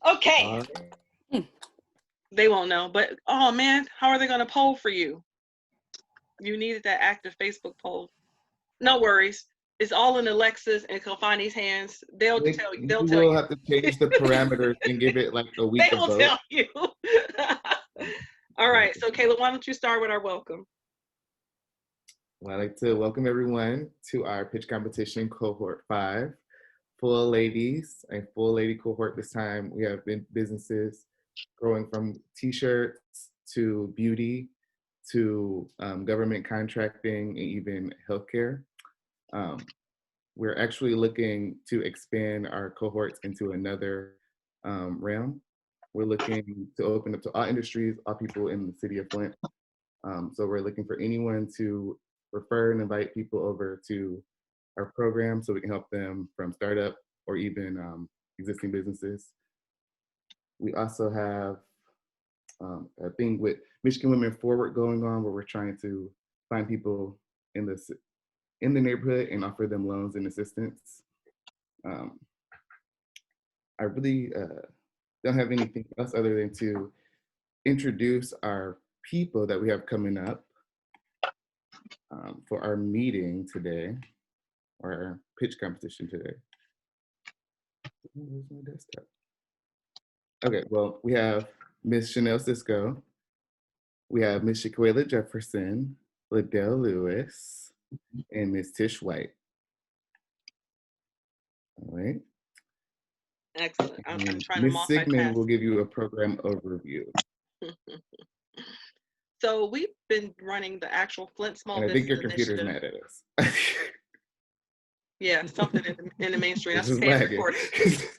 Okay. right. They won't know, but oh man, how are they going to poll for you? You needed that active Facebook poll. No worries. It's all in Alexa's and Kofani's hands. They'll tell you. They'll You tell will you. have to change the parameters and give it like a They week of will vote. tell you. All right. So, Kayla, why don't you start with our welcome? Well, I'd like to welcome everyone to our pitch competition, Cohort 5. Full ladies, a full lady cohort this time. We have businesses growing from t-shirts to beauty to government contracting and even healthcare. We're actually looking to expand our cohorts into another realm. We're looking to open up to all industries, all people in the city of Flint. So we're looking for anyone to refer and invite people over to our program so we can help them from startup or even existing businesses. We also have a thing with Michigan Women Forward going on where we're trying to find people in the neighborhood and offer them loans and assistance. I really don't have anything else other than to introduce our people that we have coming up for our meeting today, or our pitch competition today. Where's my desktop? Okay, well, we have Miss Chanel Cisco. We have Miss Shaquela Jefferson, Liddell Lewis, and Miss Tish White. All right. Excellent. I'm trying to Miss multitask. Sigmund will give you a program overview. So we've been running the actual Flint Small And I Business think your computer's Initiative. mad at us. Yeah, something in the mainstream. It's just It's lagging. recording.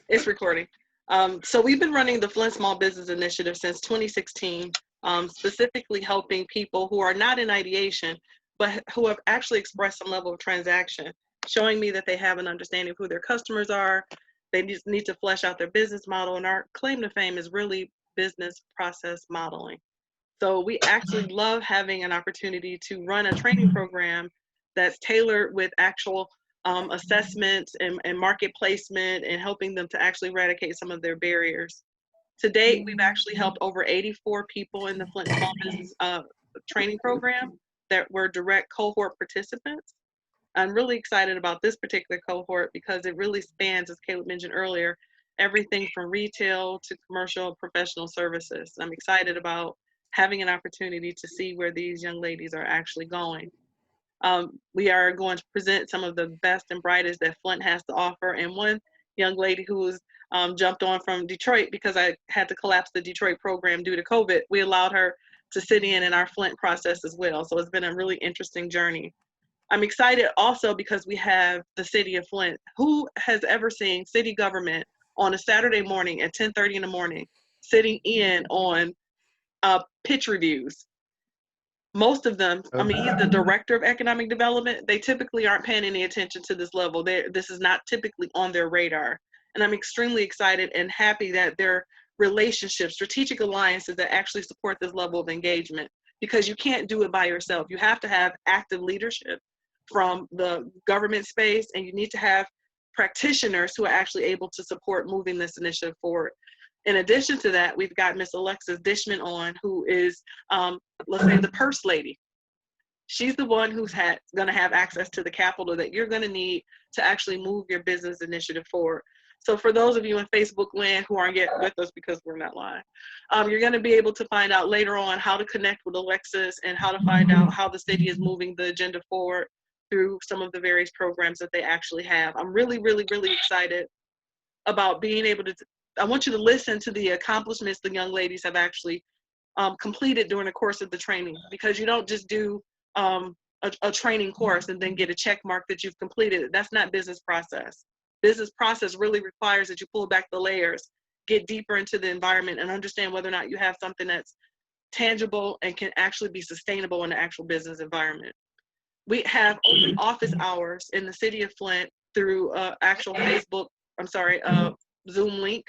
It's recording. So we've been running the Flint Small Business Initiative since 2016, specifically helping people who are not in ideation, but who have actually expressed some level of transaction, showing me that they have an understanding of who their customers are. They just need to flesh out their business model. And our claim to fame is really business process modeling. So we actually love having an opportunity to run a training program that's tailored with actual assessments and market placement and helping them to actually eradicate some of their barriers. To date, we've actually helped over 84 people in the Flint Small Business training program that were direct cohort participants. I'm really excited about this particular cohort because it really spans, as Caleb mentioned earlier, everything from retail to commercial professional services. I'm excited about having an opportunity to see where these young ladies are actually going. We are going to present some of the best and brightest that Flint has to offer. And one young lady who was jumped on from Detroit because I had to collapse the Detroit program due to COVID, we allowed her to sit in our Flint process as well. So it's been a really interesting journey. I'm excited also because we have the city of Flint. Who has ever seen city government on a Saturday morning at 10:30 in the morning sitting in on pitch reviews? Most of them, I mean, he's the director of economic development. They typically aren't paying any attention to this level. This is not typically on their radar. And I'm extremely excited and happy that there are relationships, strategic alliances that actually support this level of engagement, because you can't do it by yourself. You have to have active leadership from the government space, and you need to have practitioners who are actually able to support moving this initiative forward. In addition to that, we've got Miss Alexis Dishman on, who is, let's say, the purse lady. She's the one who's going to have access to the capital that you're going to need to actually move your business initiative forward. So for those of you in Facebook land who aren't yet with us because we're not live, you're going to be able to find out later on how to connect with Alexis and how to find out how the city is moving the agenda forward through some of the various programs that they actually have. I'm really, really, really excited about being able to, I want you to listen to the accomplishments the young ladies have actually completed during the course of the training, because you don't just do a training course and then get a check mark that you've completed it. That's not business process. Business process really requires that you pull back the layers, get deeper into the environment, and understand whether or not you have something that's tangible and can actually be sustainable in the actual business environment. We have open office hours in the city of Flint through actual Facebook, Zoom link.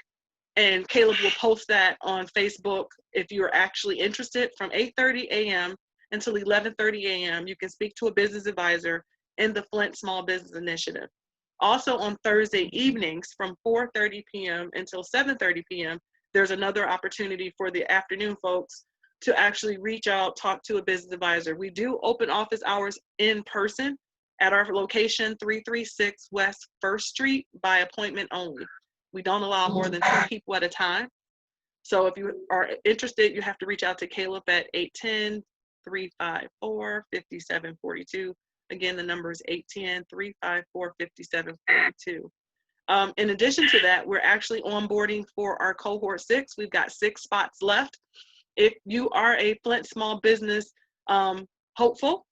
And Caleb will post that on Facebook if you're actually interested. From 8:30 a.m. until 11:30 a.m., you can speak to a business advisor in the Flint Small Business Initiative. Also on Thursday evenings from 4:30 p.m. until 7:30 p.m., there's another opportunity for the afternoon folks to actually reach out, talk to a business advisor. We do open office hours in person at our location, 336 West 1st Street, by appointment only. We don't allow more than 2 people at a time. So if you are interested, you have to reach out to Caleb at 810-354-5742. Again, the number is 810-354-5742. In addition to that, we're actually onboarding for our cohort 6. We've got 6 spots left. If you are a Flint small business hopeful,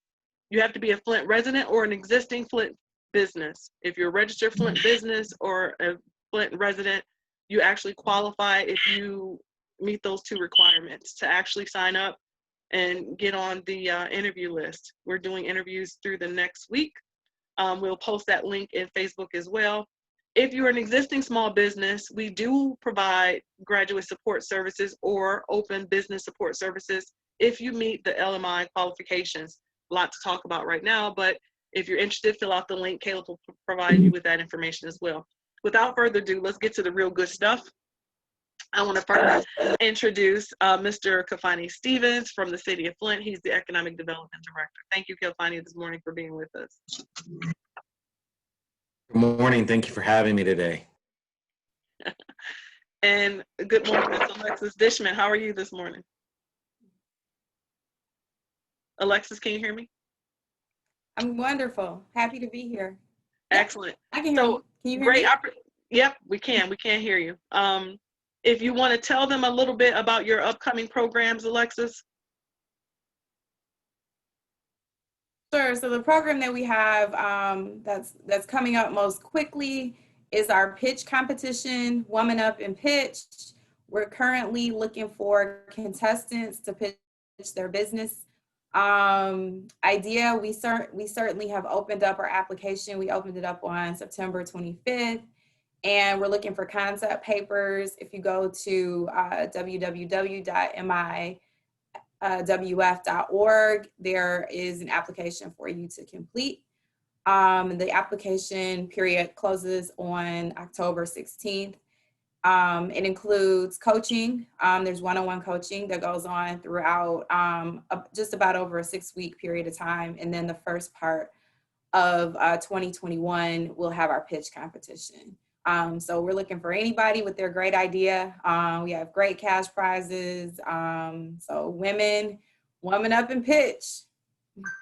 you have to be a Flint resident or an existing Flint business. If you're a registered Flint business or a Flint resident, you actually qualify if you meet those 2 requirements to actually sign up and get on the interview list. We're doing interviews through the next week. We'll post that link in Facebook as well. If you're an existing small business, we do provide graduate support services or open business support services if you meet the LMI qualifications. A lot to talk about right now, but if you're interested, fill out the link. Caleb will provide you with that information as well. Without further ado, let's get to the real good stuff. I want to first introduce Mr. Kafani Stevens from the City of Flint. He's the Economic Development Director. Thank you, Kafani, this morning for being with us. Good morning. Thank you for having me today. And good morning, Ms. Alexis Dishman. How are you this morning? Alexis, can you hear me? I'm wonderful. Happy to be here. Excellent. I can hear you. Can you hear me? Yep, we can. We can hear you. If you want to tell them a little bit about your upcoming programs, Alexis. Sure. So the program that we have that's coming up most quickly is our pitch competition, Woman Up and Pitch. We're currently looking for contestants to pitch their business idea. We certainly have opened up our application. We opened it up on September 25th. And we're looking for concept papers. If you go to www.miwf.org, there is an application for you to complete. The application period closes on October 16th. It includes coaching. There's one-on-one coaching that goes on throughout just about over a 6-week period of time. And then the first part of 2021, we'll have our pitch competition. So we're looking for anybody with their great idea. We have great cash prizes. So women up and pitch.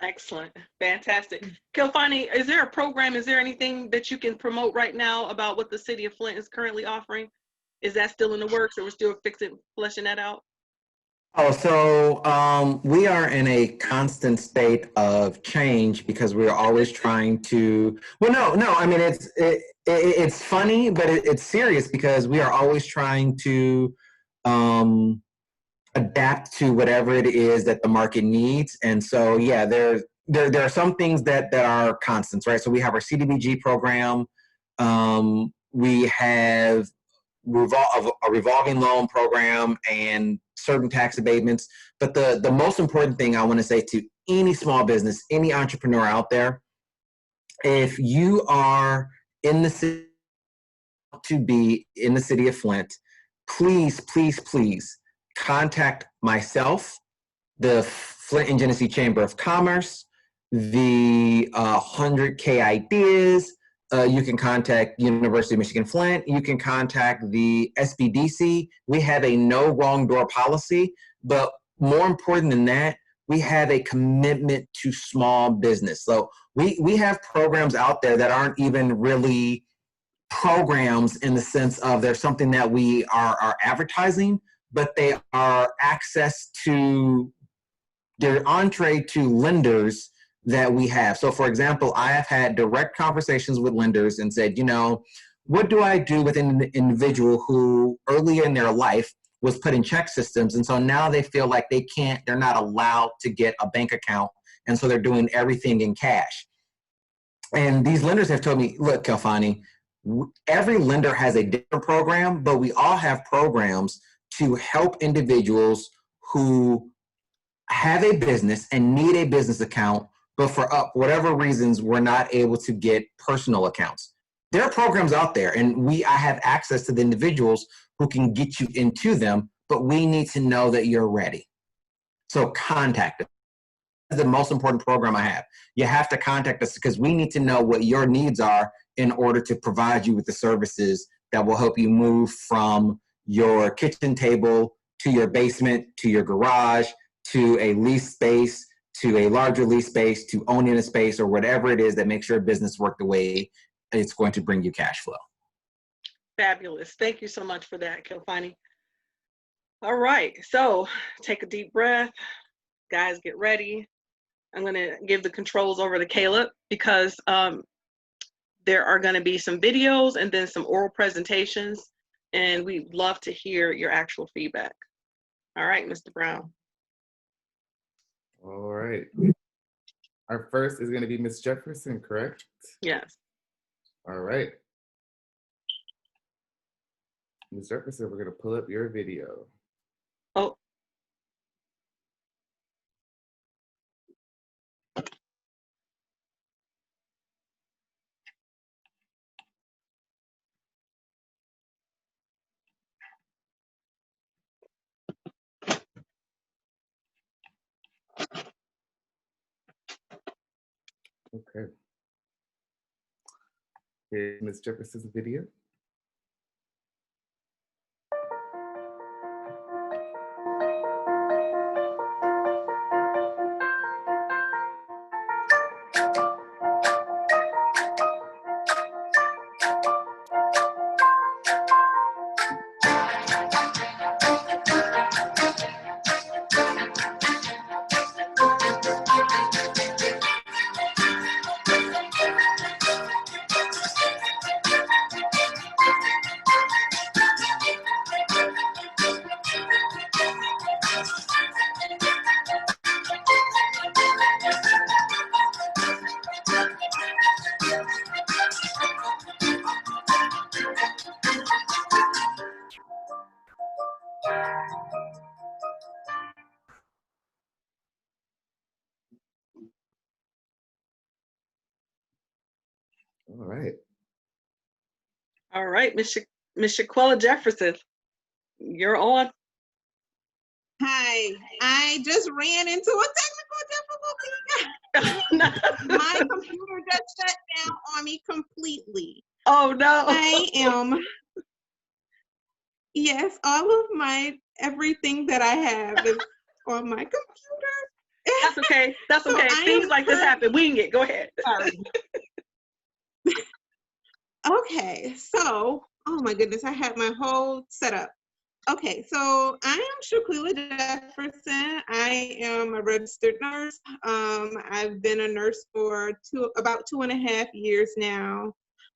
Excellent. Fantastic. Kafani, is there a program, is there anything that you can promote right now about what the City of Flint is currently offering? Is that still in the works, or we're still fleshing that out? Oh, so we are in a constant state of change because we're always trying to, well, no, I mean, it's funny, but it's serious because we are always trying to adapt to whatever it is that the market needs. And so, yeah, there are some things that are constants, right? So we have our CDBG program. We have a revolving loan program and certain tax abatements. But the most important thing I want to say to any small business, any entrepreneur out there, if you are in the city to be in the city of Flint, please, please, please contact myself, the Flint and Genesee Chamber of Commerce, the 100K Ideas. You can contact University of Michigan Flint. You can contact the SBDC. We have a no wrong door policy, but more important than that, we have a commitment to small business. So we have programs out there that aren't even really programs in the sense of there's something that we are advertising, but they are access to their entree to lenders that we have. So for example, I have had direct conversations with lenders and said, what do I do with an individual who early in their life was put in check systems, and so now they feel like they're not allowed to get a bank account, and so they're doing everything in cash. And these lenders have told me, look, Kafani, every lender has a different program, but we all have programs to help individuals who have a business and need a business account, but for whatever reasons, we're not able to get personal accounts. There are programs out there, and I have access to the individuals who can get you into them, but we need to know that you're ready. So contact us. That's the most important program I have. You have to contact us because we need to know what your needs are in order to provide you with the services that will help you move from your kitchen table to your basement, to your garage, to a lease space, to a larger lease space, to owning a space, or whatever it is that makes your business work the way it's going to bring you cash flow. Fabulous. Thank you so much for that, Kilfani. All right, so take a deep breath. Guys, get ready. I'm going to give the controls over to Caleb because there are going to be some videos and then some oral presentations, and we'd love to hear your actual feedback. All right, Mr. Brown. All right. Our first is going to be Ms. Jefferson, correct? Yes. All right. Ms. Jefferson, we're going to pull up your video. Oh. Okay. Here's Ms. Jefferson's video. All right. All right, Ms. Shaquella Jefferson, you're on. Hi, I just ran into a technical difficulty. My computer just shut down on me completely. Oh no. I am, yes, all of everything that I have is on my computer. That's okay. That's So okay. I Things am like this happen. Wing it. Go ahead. Sorry. Okay, so, oh my goodness, I had my whole setup. Okay, so I am Shaquilla Jefferson. I am a registered nurse. I've been a nurse for about 2.5 years now.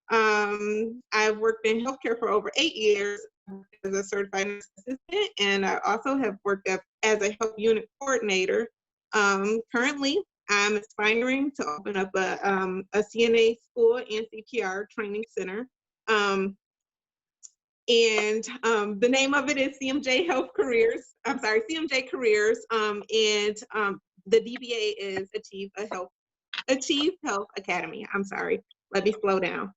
I've worked in healthcare for over 8 years as a certified nurse assistant, and I also have worked up as a health unit coordinator. Currently, I'm aspiring to open up a CNA school and CPR training center. And the name of it is CMJ Health Careers. I'm sorry, CMJ Careers. And the DBA is Achieve Health Academy. I'm sorry, let me slow down.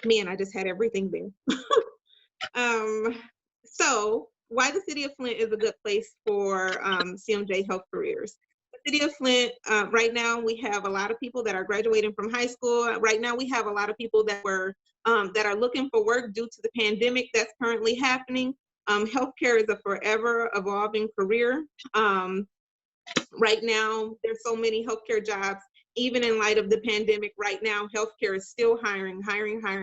Man, I just had everything there. So why the city of Flint is a good place for CMJ Health Careers. The city of Flint, right now we have a lot of people that are graduating from high school. Right now we have a lot of people that are looking for work due to the pandemic that's currently happening. Healthcare is a forever evolving career. Right now, there's so many healthcare jobs, even in light of the pandemic. Right now, healthcare is still hiring.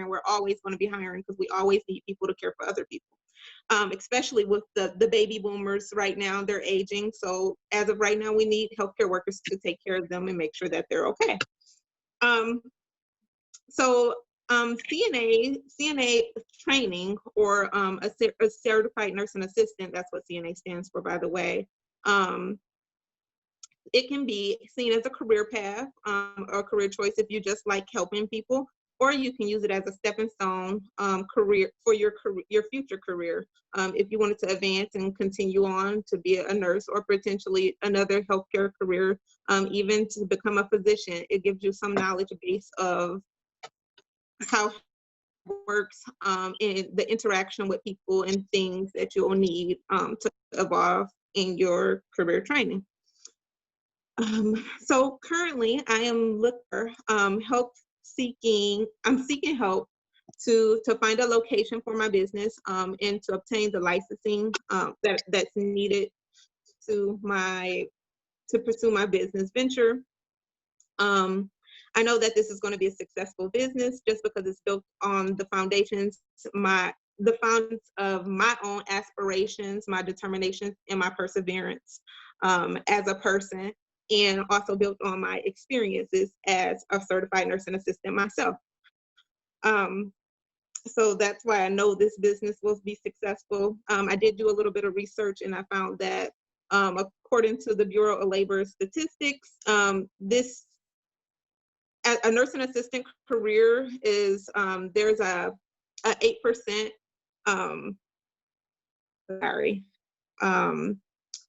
We're always going to be hiring because we always need people to care for other people. Especially with the baby boomers right now, they're aging. So as of right now, we need healthcare workers to take care of them and make sure that they're okay. CNA training, or a certified nursing assistant, that's what CNA stands for, by the way. It can be seen as a career path or a career choice if you just like helping people, or you can use it as a stepping stone career for your future career. If you wanted to advance and continue on to be a nurse, or potentially another healthcare career, even to become a physician, it gives you some knowledge base of how works, and the interaction with people and things that you'll need to evolve in your career training. So currently I am seeking help to find a location for my business, and to obtain the licensing that's needed to pursue my business venture. I know that this is going to be a successful business just because it's built on the foundations of my own aspirations, my determination, and my perseverance as a person, and also built on my experiences as a certified nursing assistant myself. So that's why I know this business will be successful. I did do a little bit of research, and I found that according to the Bureau of Labor Statistics, a nursing assistant career is there's a 8%.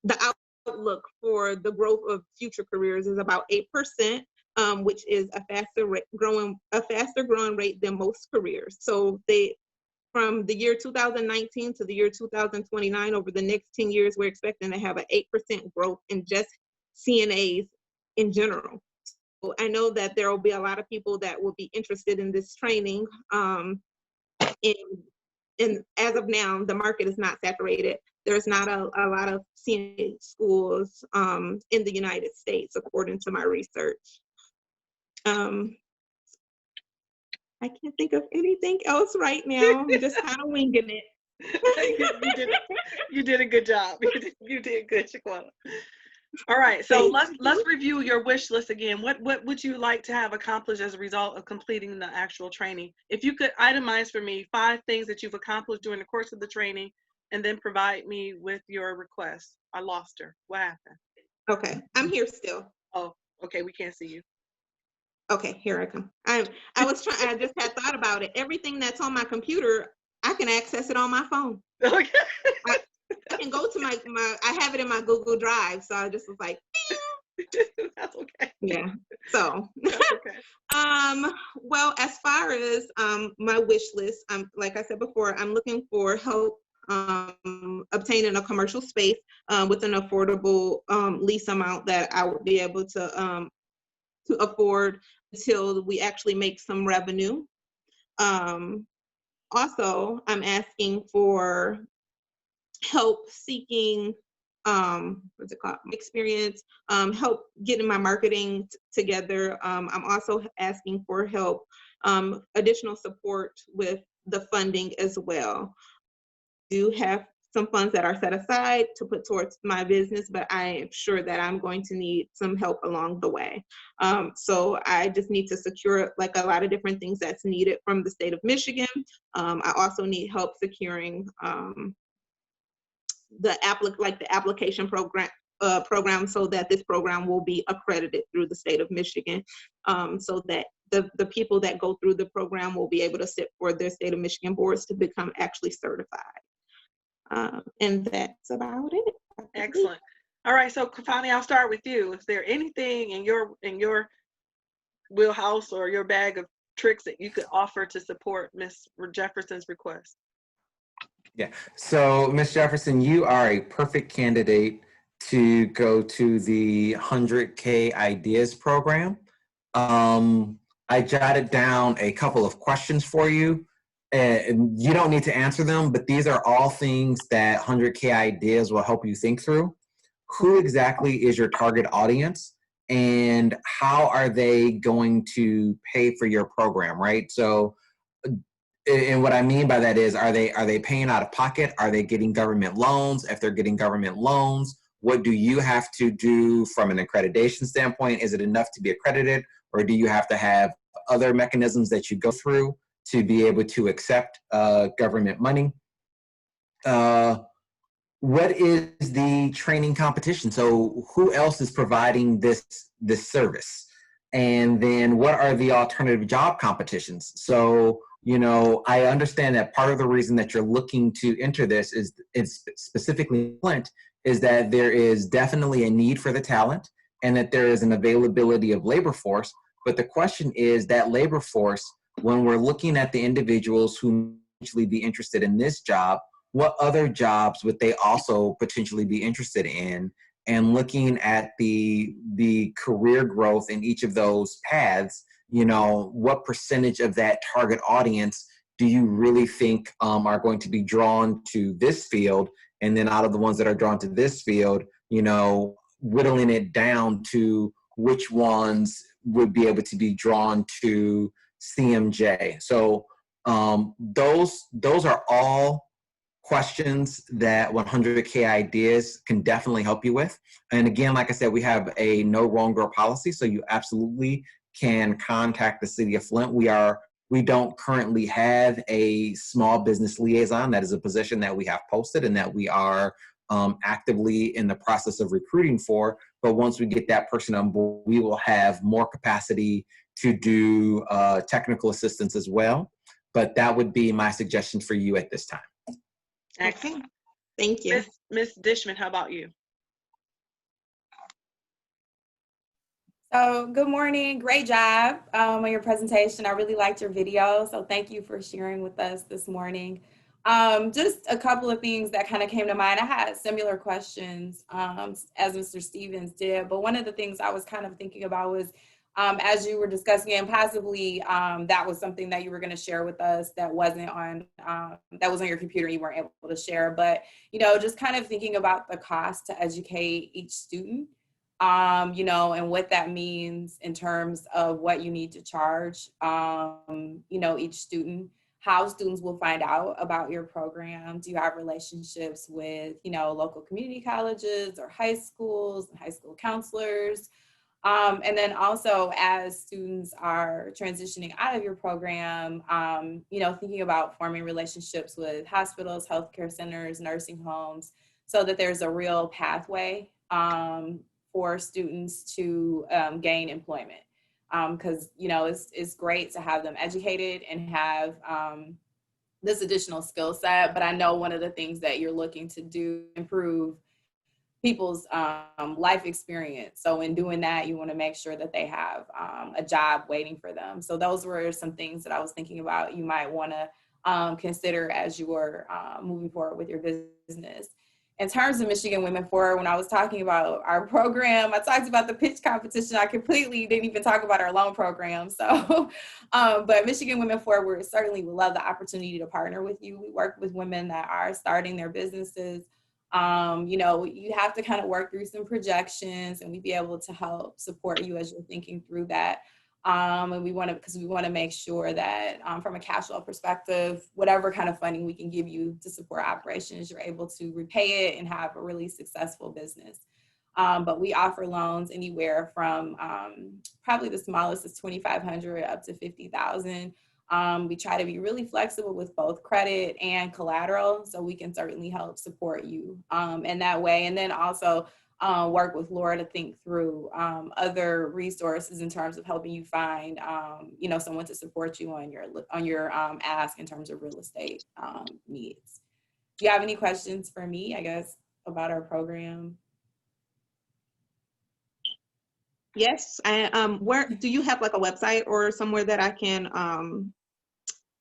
The outlook for the growth of future careers is about 8%, which is a faster growing rate than most careers. So from the year 2019 to the year 2029, over the next 10 years, we're expecting to have an 8% growth in just CNAs in general. So I know that there will be a lot of people that will be interested in this training. And as of now, the market is not saturated. There's not a lot of CNA schools in the United States, according to my research. I can't think of anything else right now. I'm just kind of winging it. You did a good job. You did good, Shaquana. All right, so let's review your wish list again. What would you like to have accomplished as a result of completing the actual training? If you could itemize for me 5 things that you've accomplished during the course of the training, and then provide me with your request. I lost her. What happened? Okay, I'm here still. Oh, okay, we can't see you. Okay, here I come. I just had thought about it. Everything that's on my computer, I can access it on my phone. Okay. I can go to I have it in my Google Drive, so I just was like, that's okay. Yeah. So, that's okay. Well, as far as my wish list, like I said before, I'm looking for help obtaining a commercial space with an affordable lease amount that I would be able to afford until we actually make some revenue. Also, I'm asking for help seeking experience, help getting my marketing together. I'm also asking for help, additional support with the funding as well. I do have some funds that are set aside to put towards my business, but I am sure that I'm going to need some help along the way. So I just need to secure like a lot of different things that's needed from the state of Michigan. I also need help securing the application program so that this program will be accredited through the state of Michigan, so that the people that go through the program will be able to sit for their state of Michigan boards to become actually certified. And that's about it. Excellent. All right, so Kafani, I'll start with you. Is there anything in your wheelhouse or your bag of tricks that you could offer to support Ms. Jefferson's request? Yeah, so Ms. Jefferson, you are a perfect candidate to go to the 100K Ideas program. I jotted down a couple of questions for you. And you don't need to answer them, but these are all things that 100K Ideas will help you think through. Who exactly is your target audience, and how are they going to pay for your program, right? So, and what I mean by that is, are they paying out of pocket? Are they getting government loans? If they're getting government loans, what do you have to do from an accreditation standpoint? Is it enough to be accredited, or do you have to have other mechanisms that you go through to be able to accept government money? What is the training competition? So who else is providing this service? And then what are the alternative job competitions? So, you know, I understand that part of the reason that you're looking to enter this is specifically Flint, is that there is definitely a need for the talent and that there is an availability of labor force. But the question is that labor force, when we're looking at the individuals who potentially be interested in this job, what other jobs would they also potentially be interested in? And looking at the career growth in each of those paths, you know, what percentage of that target audience do you really think are going to be drawn to this field? And then out of the ones that are drawn to this field, you know, whittling it down to which ones would be able to be drawn to CMJ. So those are all questions that 100K Ideas can definitely help you with. And again, like I said, we have a no wrong girl policy, so you absolutely can contact the City of Flint. We don't currently have a small business liaison. That is a position that we have posted and that we are actively in the process of recruiting for. But once we get that person on board, we will have more capacity to do technical assistance as well. But that would be my suggestion for you at this time. Okay, thank you. Ms. Dishman, how about you? So good morning, great job on your presentation. I really liked your video, so thank you for sharing with us this morning. Just a couple of things that kind of came to mind. I had similar questions as Mr. Stevens did, but one of the things I was kind of thinking about was as you were discussing, and possibly that was something that you were going to share with us that wasn't on that was on your computer and you weren't able to share, but you know, just kind of thinking about the cost to educate each student. You know, and what that means in terms of what you need to charge, you know, each student, how students will find out about your program. Do you have relationships with, you know, local community colleges or high schools and high school counselors? And then also as students are transitioning out of your program, you know, thinking about forming relationships with hospitals, healthcare centers, nursing homes, so that there's a real pathway for students to gain employment. Because, you know, it's great to have them educated and have this additional skill set, but I know one of the things that you're looking to do, improve people's life experience. So in doing that, you want to make sure that they have a job waiting for them. So those were some things that I was thinking about you might want to consider as you were moving forward with your business. In terms of Michigan Women Forward, when I was talking about our program, I talked about the pitch competition. I completely didn't even talk about our loan program. So, but Michigan Women Forward, we certainly would love the opportunity to partner with you. We work with women that are starting their businesses. You know, you have to kind of work through some projections, and we'd be able to help support you as you're thinking through that. And we want to make sure that from a cash flow perspective, whatever kind of funding we can give you to support operations, you're able to repay it and have a really successful business. But we offer loans anywhere from probably the smallest is $2,500 up to $50,000. We try to be really flexible with both credit and collateral, so we can certainly help support you in that way. And then also work with Laura to think through other resources in terms of helping you find, you know, someone to support you on your ask in terms of real estate needs. Do you have any questions for me, I guess, about our program? Yes, where do you have like a website or somewhere that I can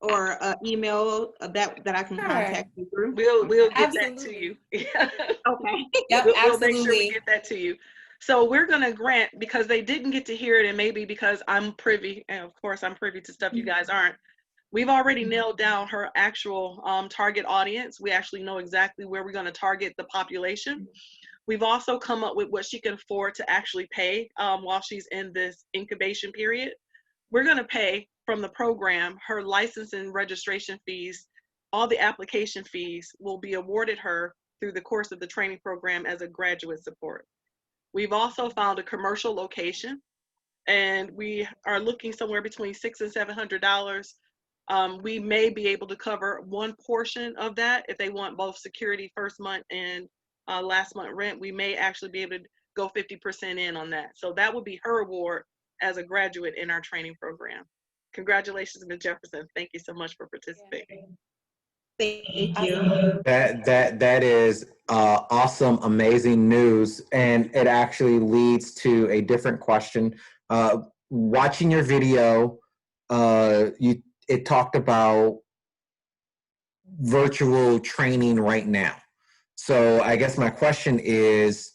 or email that I can contact you through? We'll get Absolutely. that to you. Okay. Yep, we'll make sure we absolutely. get that to you. So we're going to grant, because they didn't get to hear it, and maybe because I'm privy, and of course I'm privy to stuff you guys aren't. We've already nailed down her actual target audience. We actually know exactly where we're going to target the population. We've also come up with what she can afford to actually pay while she's in this incubation period. We're going to pay from the program her license and registration fees. All the application fees will be awarded her through the course of the training program as a graduate support. We've also found a commercial location, and we are looking somewhere between $600 and $700. We may be able to cover one portion of that if they want both security first month and last month rent. We may actually be able to go 50% in on that. So that would be her award as a graduate in our training program. Congratulations, Ms. Jefferson. Thank you so much for participating. Thank you. That is awesome, amazing news, and it actually leads to a different question. Watching your video, it talked about virtual training right now. So I guess my question is,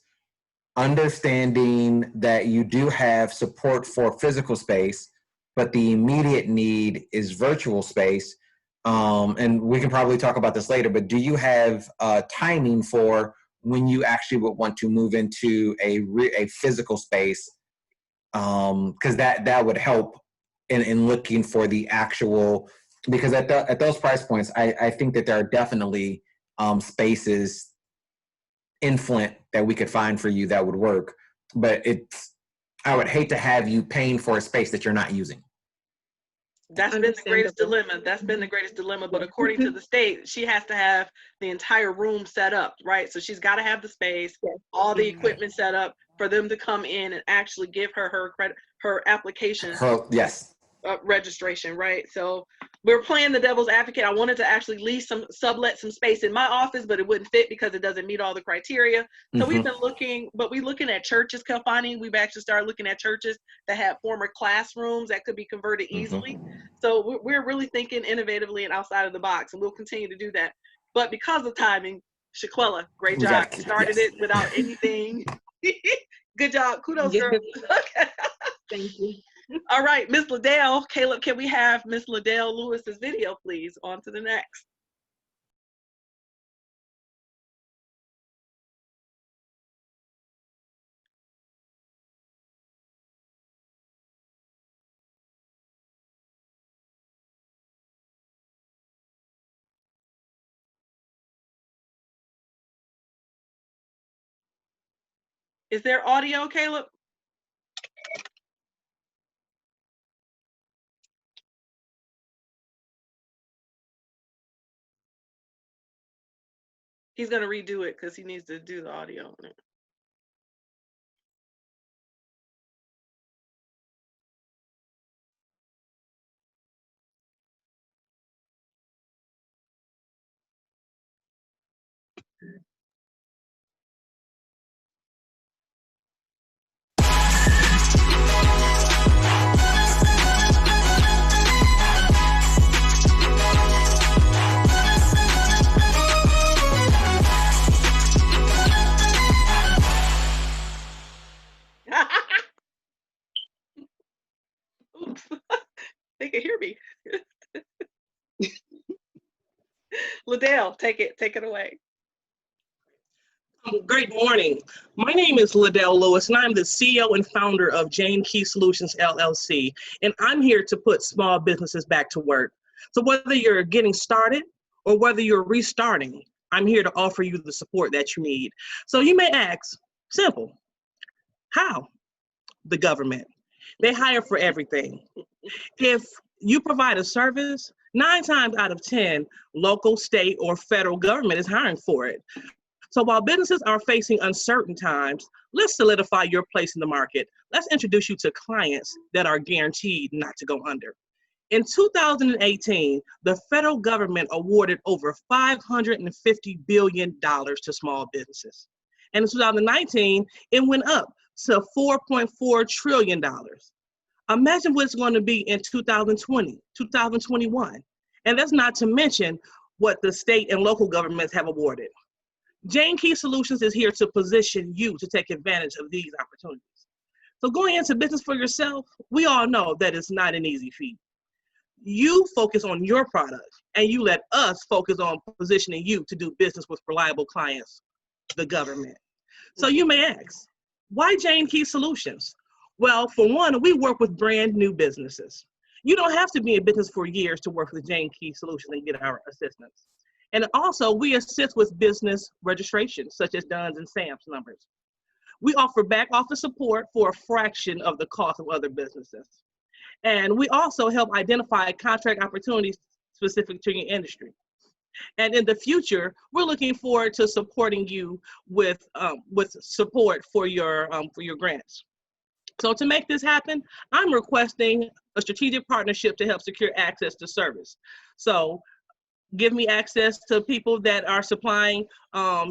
understanding that you do have support for physical space, but the immediate need is virtual space. And we can probably talk about this later, but do you have timing for when you actually would want to move into a physical space? Because that would help in looking for the actual, because at those price points, I think that there are definitely spaces in Flint that we could find for you that would work. But I would hate to have you paying for a space that you're not using. That's been the greatest dilemma. That's been the greatest dilemma. But according to the state, she has to have the entire room set up, right? So she's got to have the space, all the equipment set up for them to come in and actually give her her credit, her application. Yes. Registration, right? So we're playing the devil's advocate. I wanted to actually lease sublet some space in my office, but it wouldn't fit because it doesn't meet all the criteria. So we've been looking, but we're looking at churches, Kelfani. We've actually started looking at churches that have former classrooms that could be converted easily. So we're really thinking innovatively and outside of the box, and we'll continue to do that. But because of timing, Shaquella, great job. Started it without anything. Good job. Kudos, girl. Okay. Thank you. All right, Miss Liddell. Caleb, can we have Miss Liddell Lewis's video, please? On to the next. Is there audio, Caleb? He's going to redo it because he needs to do the audio on it. Oops. They can hear me. Liddell, take it away. Great morning. My name is Liddell Lewis, and I'm the CEO and founder of Jane Key Solutions, LLC, and I'm here to put small businesses back to work. So whether you're getting started or whether you're restarting, I'm here to offer you the support that you need. So you may ask, simple, how? The government. They hire for everything. If you provide a service, 9 times out of 10, local, state, or federal government is hiring for it. So while businesses are facing uncertain times, let's solidify your place in the market. Let's introduce you to clients that are guaranteed not to go under. In 2018, the federal government awarded over $550 billion to small businesses. And in 2019, it went up to $4.4 trillion. Imagine what it's going to be in 2020, 2021. And that's not to mention what the state and local governments have awarded. Jane Key Solutions is here to position you to take advantage of these opportunities. So going into business for yourself, we all know that it's not an easy feat. You focus on your product and you let us focus on positioning you to do business with reliable clients, the government. So you may ask, why Jane Key Solutions? Well, for one, we work with brand new businesses. You don't have to be in business for years to work with Jane Key Solutions and get our assistance. And also, we assist with business registrations, such as DUNS and SAMS numbers. We offer back office support for a fraction of the cost of other businesses. And we also help identify contract opportunities specific to your industry. And in the future, we're looking forward to supporting you with support for your grants. So to make this happen, I'm requesting a strategic partnership to help secure access to service. So give me access to people that are supplying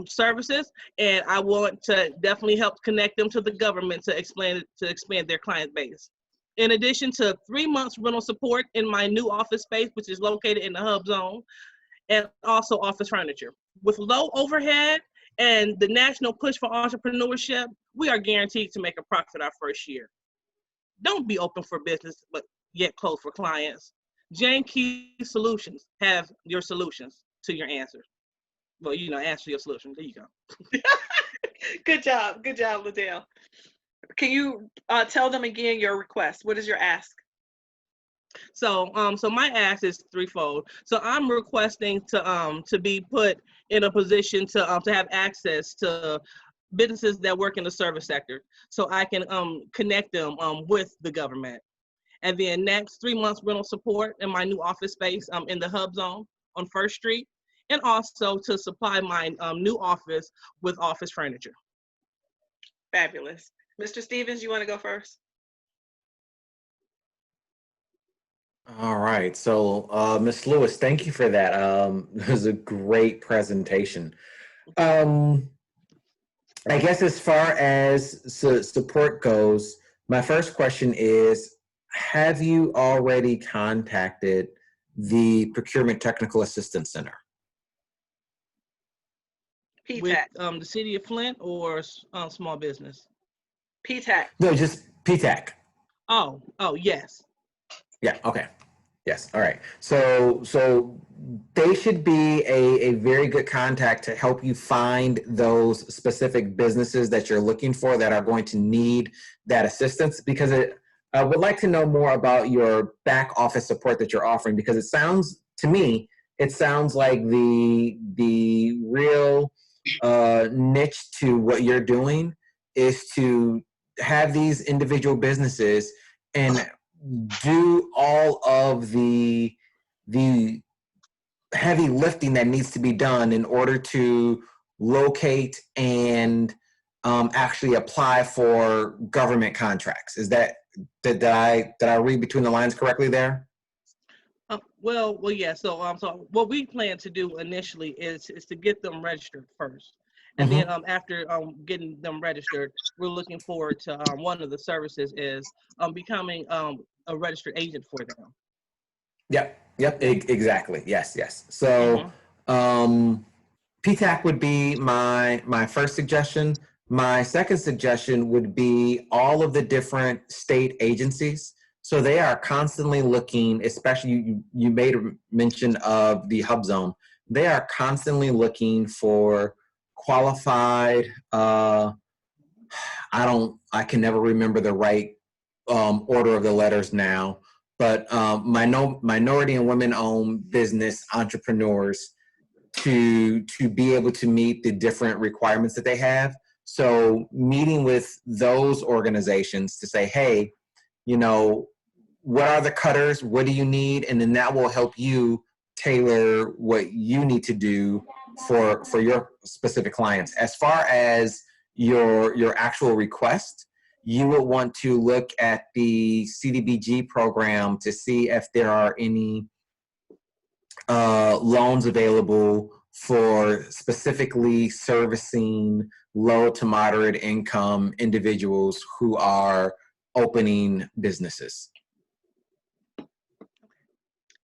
services, and I want to definitely help connect them to the government to expand their client base. in addition to 3 months rental support in my new office space, which is located in the hub zone, and also office furniture. With low overhead and the national push for entrepreneurship, we are guaranteed to make a profit our first year. Don't be open for business, but yet closed for clients. Jane Key Solutions have your solutions to your answers. Well, answer your solution. There you go. Good job, Liddell. Can you tell them again your request? What is your ask? So my ask is threefold. So I'm requesting to be put in a position to have access to businesses that work in the service sector, so I can connect them with the government. And then next, 3 months rental support in my new office space in the hub zone on First Street, and also to supply my new office with office furniture. Fabulous. Mr. Stevens, you want to go first? All right. So, Ms. Lewis, thank you for that. It was a great presentation. I guess as far as support goes, my first question is, have you already contacted the Procurement Technical Assistance Center? With PTAC. the city of Flint or small business? PTAC. No, just PTAC. Oh, yes. Yeah, okay. Yes, all right. So they should be a very good contact to help you find those specific businesses that you're looking for that are going to need that assistance, because I would like to know more about your back office support that you're offering, because it sounds like the real niche to what you're doing is to have these individual businesses and do all of the heavy lifting that needs to be done in order to locate and actually apply for government contracts. Is that did I read between the lines correctly there? Well, yeah. So what we plan to do initially is to get them registered first, and then after getting them registered, we're looking forward to one of the services is becoming a registered agent for them. Yep, exactly. Yes. So PTAC would be my first suggestion. My second suggestion would be all of the different state agencies. So they are constantly looking, especially you made a mention of the hub zone. They are constantly looking for qualified, I can never remember the right order of the letters now, but minority and women-owned business entrepreneurs to be able to meet the different requirements that they have. So meeting with those organizations to say, hey, what are the cutters? What do you need? And then that will help you tailor what you need to do for your specific clients. As far as your actual request, you will want to look at the CDBG program to see if there are any loans available for specifically servicing low to moderate income individuals who are opening businesses.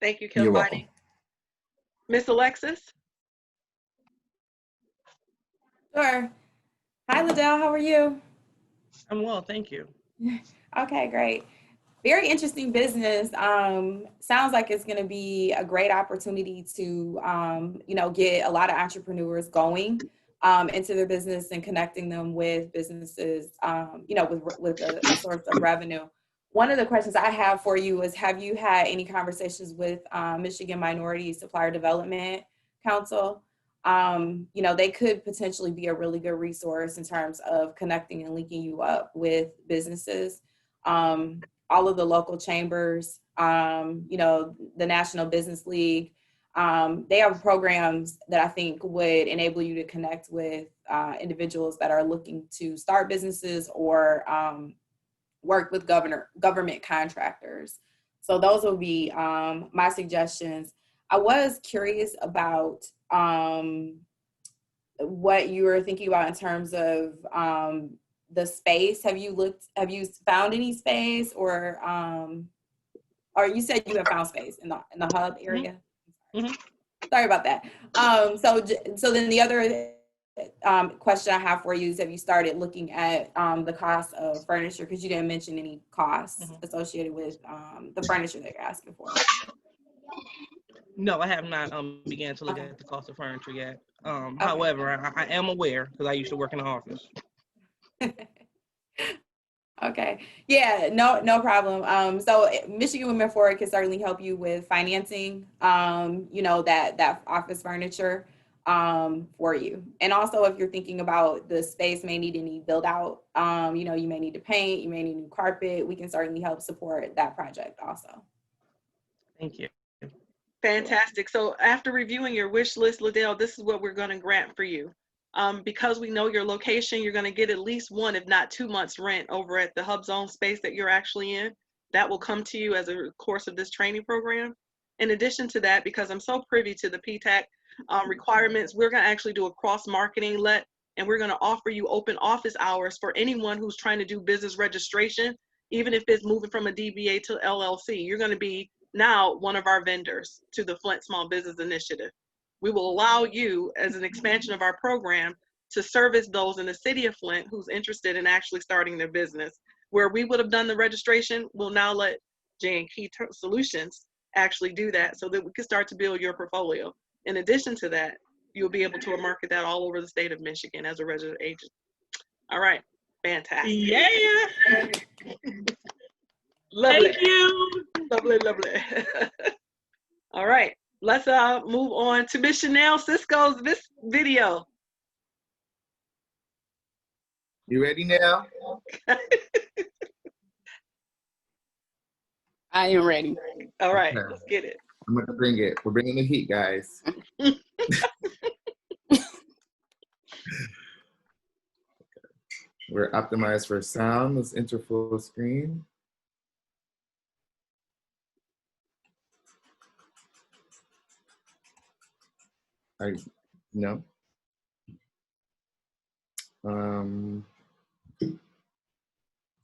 Thank you, Kilpani. You're welcome. Miss Alexis? Sure. Hi, Liddell. How are you? I'm well, thank you. Okay, great. Very interesting business. Sounds like it's going to be a great opportunity to, get a lot of entrepreneurs going into their business and connecting them with businesses, with a source of revenue. One of the questions I have for you is, have you had any conversations with Michigan Minority Supplier Development Council? They could potentially be a really good resource in terms of connecting and linking you up with businesses. All of the local chambers, the National Business League, they have programs that I think would enable you to connect with individuals that are looking to start businesses or work with government contractors. So those will be my suggestions. I was curious about what you were thinking about in terms of the space. Have you found any space, or you said you have found space in the hub area? Mm-hmm. Sorry about that. So then the other question I have for you is, have you started looking at the cost of furniture? Because you didn't mention any costs associated with the furniture that you're asking for. No, I have not began to look at the cost of furniture yet. Okay. However, I am aware because I used to work in the office. Okay. Yeah, no problem. So Michigan Women Forward can certainly help you with financing, that office furniture for you. And also, if you're thinking about the space may need any build out, you may need to paint, you may need new carpet, we can certainly help support that project also. Thank you. Fantastic. So after reviewing your wish list, Liddell, this is what we're going to grant for you. Because we know your location, you're going to get at least 1, if not 2 months rent over at the Hub Zone space that you're actually in. That will come to you as a course of this training program. In addition to that, because I'm so privy to the PTAC requirements, we're going to actually do a cross marketing and we're going to offer you open office hours for anyone who's trying to do business registration, even if it's moving from a DBA to LLC. You're going to be now one of our vendors to the Flint Small Business Initiative. We will allow you, as an expansion of our program, to service those in the city of Flint who's interested in actually starting their business. Where we would have done the registration, we'll now let J&Key Solutions actually do that so that we can start to build your portfolio. In addition to that, you'll be able to market that all over the state of Michigan as a registered agent. All right, fantastic. Yeah. Lovely. Thank you. Lovely. All right, let's move on to Miss Chanel Cisco's video. You ready now? I am ready. All right, Okay. let's get it. I'm gonna bring it. We're bringing the heat, guys. We're optimized for sound. Let's enter full screen. No.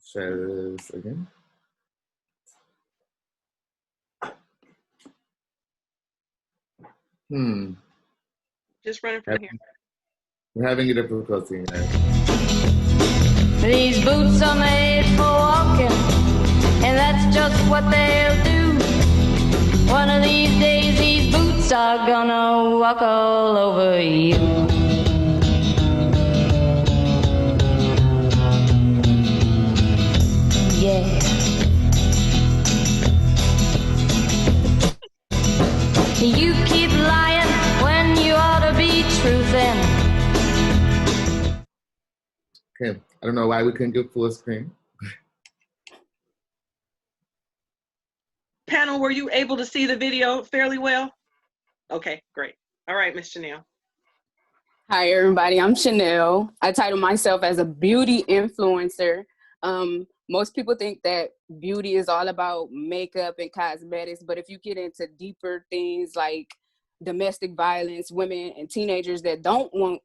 Share this again. Just running from here. We're having a difficulty. These boots are made for walking, and that's just what they'll do. One of these days, these boots are gonna walk all over you. Yeah. You keep lying when you ought to be truthing. Okay, I don't know why we couldn't get full screen. Panel, were you able to see the video fairly well? Okay, great. All right, Miss Chanel. Hi, everybody. I'm Chanel. I title myself as a beauty influencer. Most people think that beauty is all about makeup and cosmetics, but if you get into deeper things like domestic violence, women and teenagers that don't want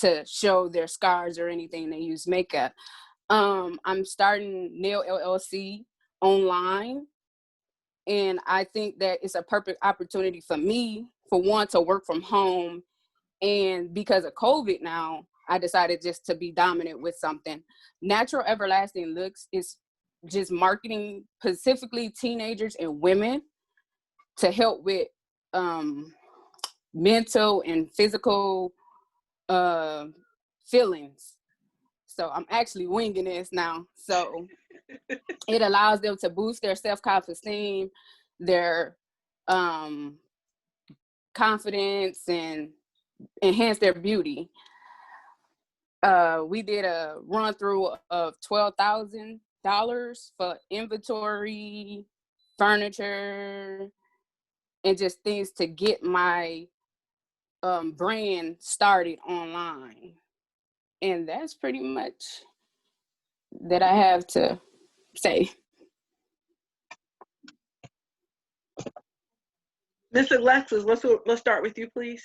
to show their scars or anything, they use makeup. I'm starting Nail LLC online, and I think that it's a perfect opportunity for me, for one, to work from home. And because of COVID now, I decided just to be dominant with something. Natural Everlasting Looks is just marketing specifically teenagers and women to help with mental and physical feelings. So I'm actually winging this now. So it allows them to boost their self-esteem, their confidence, and enhance their beauty. We did a run through of $12,000 for inventory, furniture, and just things to get my brand started online. And that's pretty much that I have to say. Miss Alexis, let's start with you, please.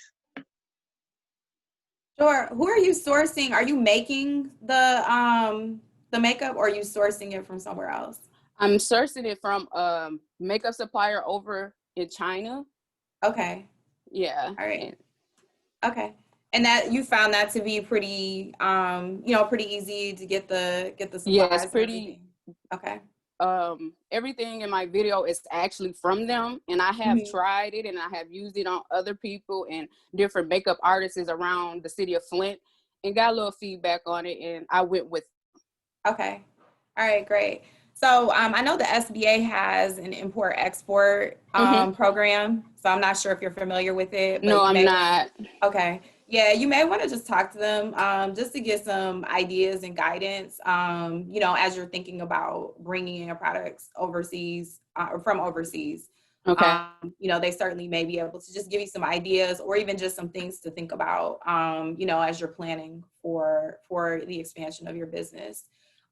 Sure. Who are you sourcing? Are you making the makeup, or are you sourcing it from somewhere else? I'm sourcing it from makeup supplier over in China. Okay. Yeah. All right. Okay. And that you found that to be pretty pretty easy to get the supplies. Yes, and pretty. everything? Okay. Everything in my video is actually from them, and I have Mhm. tried it and I have used it on other people and different makeup artists around the city of Flint, and got a little feedback on it, and I went with. Okay. All right, great. So I know the SBA has an import-export program, so I'm not sure if you're familiar with it. But No, I'm not. Okay. Yeah, you may want to just talk to them just to get some ideas and guidance, as you're thinking about bringing in products overseas or from overseas. Okay. They certainly may be able to just give you some ideas or even just some things to think about, as you're planning for the expansion of your business.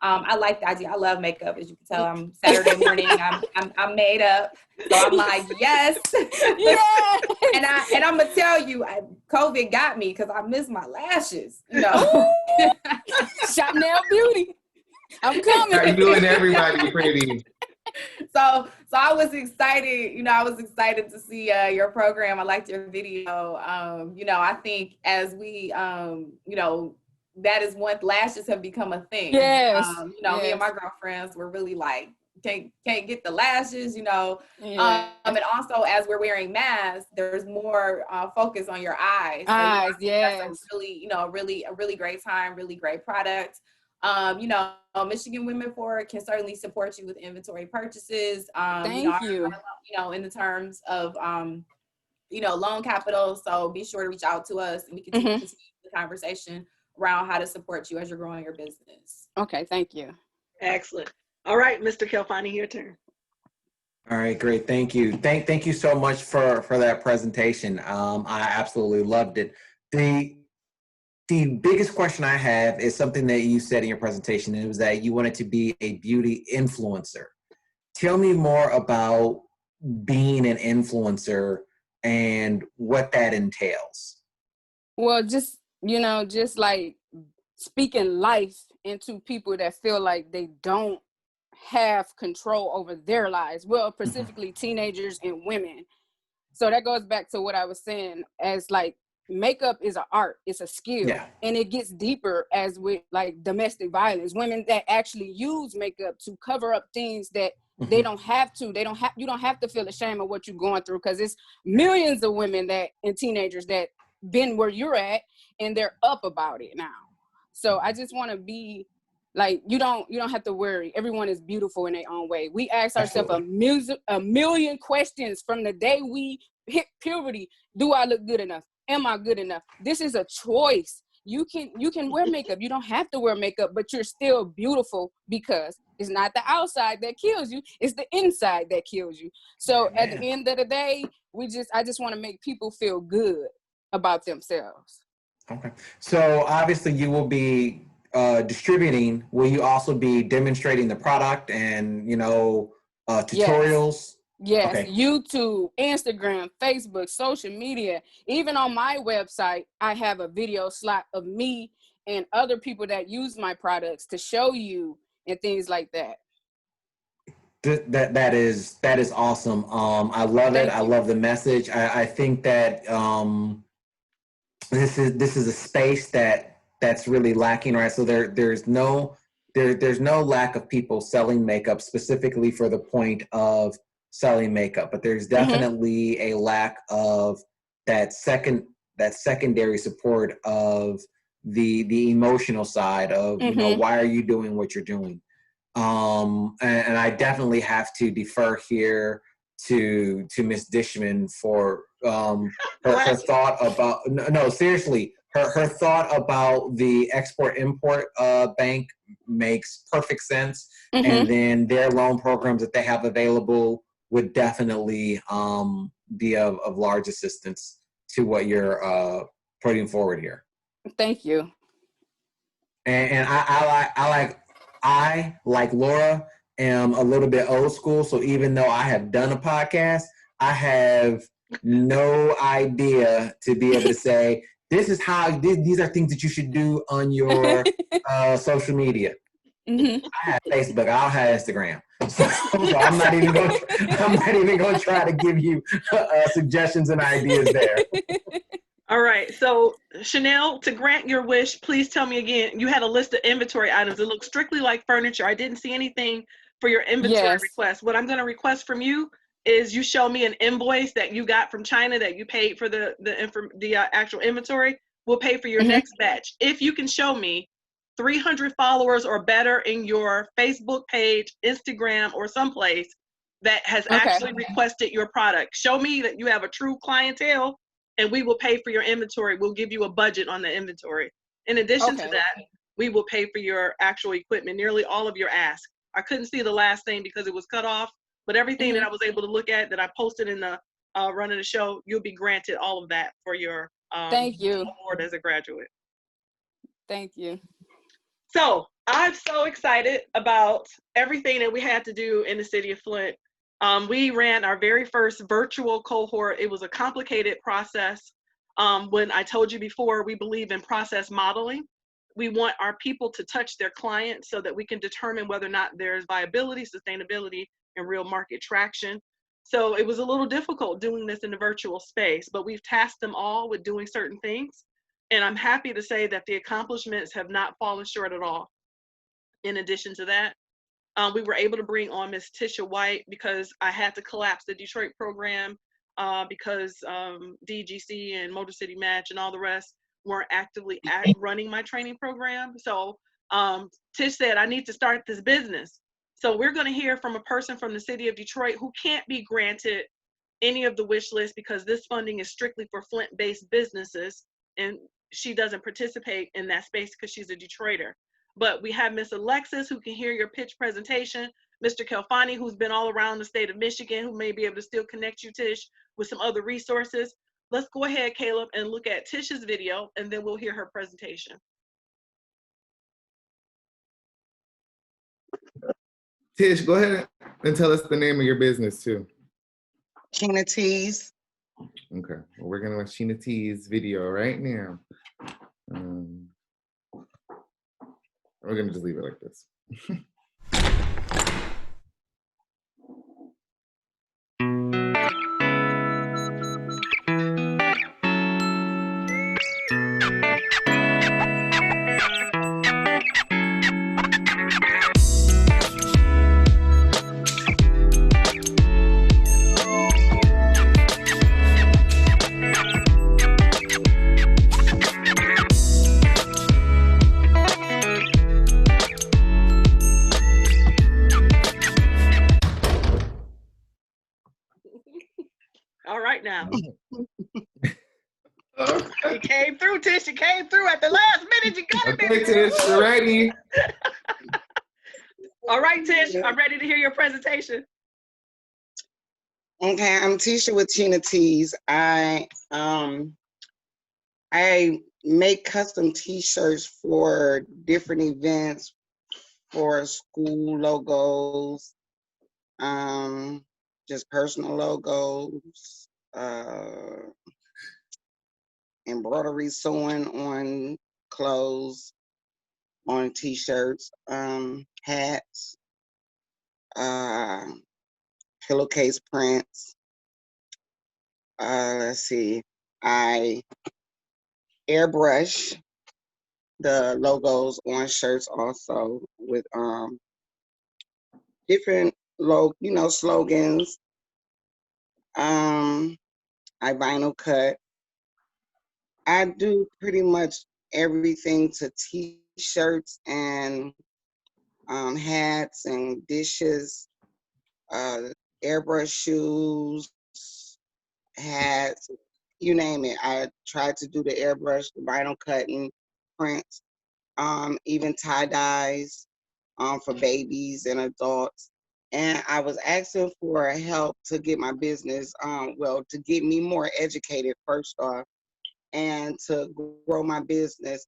I like the idea. I love makeup, as you can tell. I'm Saturday morning. I'm made up, so I'm like, yes. Yeah. and I'm gonna tell you, COVID got me because I missed my lashes. Chanel Beauty. I'm coming. How you doing, everybody? Pretty. So I was excited. I was excited to see your program. I liked your video. I think as we, that is one, lashes have become a thing. Yes. Me and my girlfriends were really like, can't get the lashes, Yeah. And also as we're wearing masks, there's more focus on your eyes. Eyes, That's yes. a really great time, really great product. Michigan Women for It can certainly support you with inventory purchases. Thank you. In the terms of loan capital. So be sure to reach out to us, and we can continue the conversation around how to support you as you're growing your business. Okay, thank you. Excellent. All right, Mr. Kelfani, your turn. All right, great. Thank you. Thank you so much for that presentation. I absolutely loved it. The biggest question I have is something that you said in your presentation. It was that you wanted to be a beauty influencer. Tell me more about being an influencer and what that entails. Well, just like speaking life into people that feel like they don't have control over their lives. Well, specifically teenagers and women. So that goes back to what I was saying, as like makeup is an art, it's a skill. Yeah. And it gets deeper as with like domestic violence. Women that actually use makeup to cover up things that they don't have to. You don't have to feel ashamed of what you're going through, because it's millions of women and teenagers that been where you're at and they're up about it now. So I just want to be like, you don't have to worry. Everyone is beautiful in their own way. We ask ourselves a million questions from the day we hit puberty. Do I look good enough? Am I good enough? This is a choice. You can wear makeup. You don't have to wear makeup, but you're still beautiful, because it's not the outside that kills you. It's the inside that kills you. So at the end of the day, I just want to make people feel good about themselves. Okay. So obviously you will be distributing. Will you also be demonstrating the product and, tutorials? Yes. Okay. YouTube, Instagram, Facebook, social media. Even on my website, I have a video slot of me and other people that use my products to show you and things like that. That is awesome. I love it. I love the message. I think that this is a space that's really lacking, right? So there's no lack of people selling makeup specifically for the point of selling makeup, but there's definitely a lack of that secondary support of the emotional side of why are you doing what you're doing. And I definitely have to defer here to Miss Dishman for her thought about seriously, her thought about the export-import bank makes perfect sense. And then their loan programs that they have available would definitely be of large assistance to what you're putting forward here. Thank you. And I like Laura am a little bit old school, so even though I have done a podcast, I have no idea to be able to say this is how, these are things that you should do on your social media. Mm-hmm. I have Facebook. I don't have Instagram. So I'm not even going to try to give you suggestions and ideas there. All right. So Chanel, to grant your wish, please tell me again, you had a list of inventory items. It looks strictly like furniture. I didn't see anything for your inventory Yes. request. What I'm going to request from you is you show me an invoice that you got from China that you paid for the actual inventory. We'll pay for your next batch. If you can show me 300 followers or better in your Facebook page, Instagram, or someplace that has actually requested your product. Show me that you have a true clientele, and we will pay for your inventory. We'll give you a budget on the inventory. In addition to that, we will pay for your actual equipment, nearly all of your ask. I couldn't see the last thing because it was cut off, but everything that I was able to look at that I posted in the run of the show, you'll be granted all of that for your Thank you. award as a graduate. Thank you. So I'm so excited about everything that we had to do in the city of Flint. We ran our very first virtual cohort. It was a complicated process. When I told you before, we believe in process modeling. We want our people to touch their clients so that we can determine whether or not there's viability, sustainability, and real market traction. So it was a little difficult doing this in the virtual space, but we've tasked them all with doing certain things. And I'm happy to say that the accomplishments have not fallen short at all. In addition to that, we were able to bring on Miss Tisha White because I had to collapse the Detroit program because DGC and Motor City Match and all the rest weren't actively running my training program. So Tish said, I need to start this business. So we're going to hear from a person from the city of Detroit who can't be granted any of the wish list because this funding is strictly for Flint-based businesses, and she doesn't participate in that space because she's a Detroiter. But we have Miss Alexis who can hear your pitch presentation, Mr. Kelfani who's been all around the state of Michigan who may be able to still connect you, Tish, with some other resources. Let's go ahead, Caleb, and look at Tish's video, and then we'll hear her presentation. Tish, go ahead and tell us the name of your business too. Sheena Tees. Okay, well, we're gonna watch Sheena T's video right now. We're gonna just leave it like this. All right now. You came through, Tish. You came through at the last minute. You got it. Okay, Tish, you're ready. All right, Tish, I'm ready to hear your presentation. Okay, I'm Tisha with Sheena Tees. I make custom T-shirts for different events, for school logos, just personal logos, embroidery, sewing on clothes, on T-shirts, hats, pillowcase prints. Let's see, I airbrush the logos on shirts also with different slogans. I vinyl cut. I do pretty much everything to T-shirts and hats and dishes, airbrush shoes, hats, you name it. I tried to do the airbrush, the vinyl cutting, prints, even tie-dyes for babies and adults. And I was asking for help to get my business, to get me more educated first off, and to grow my business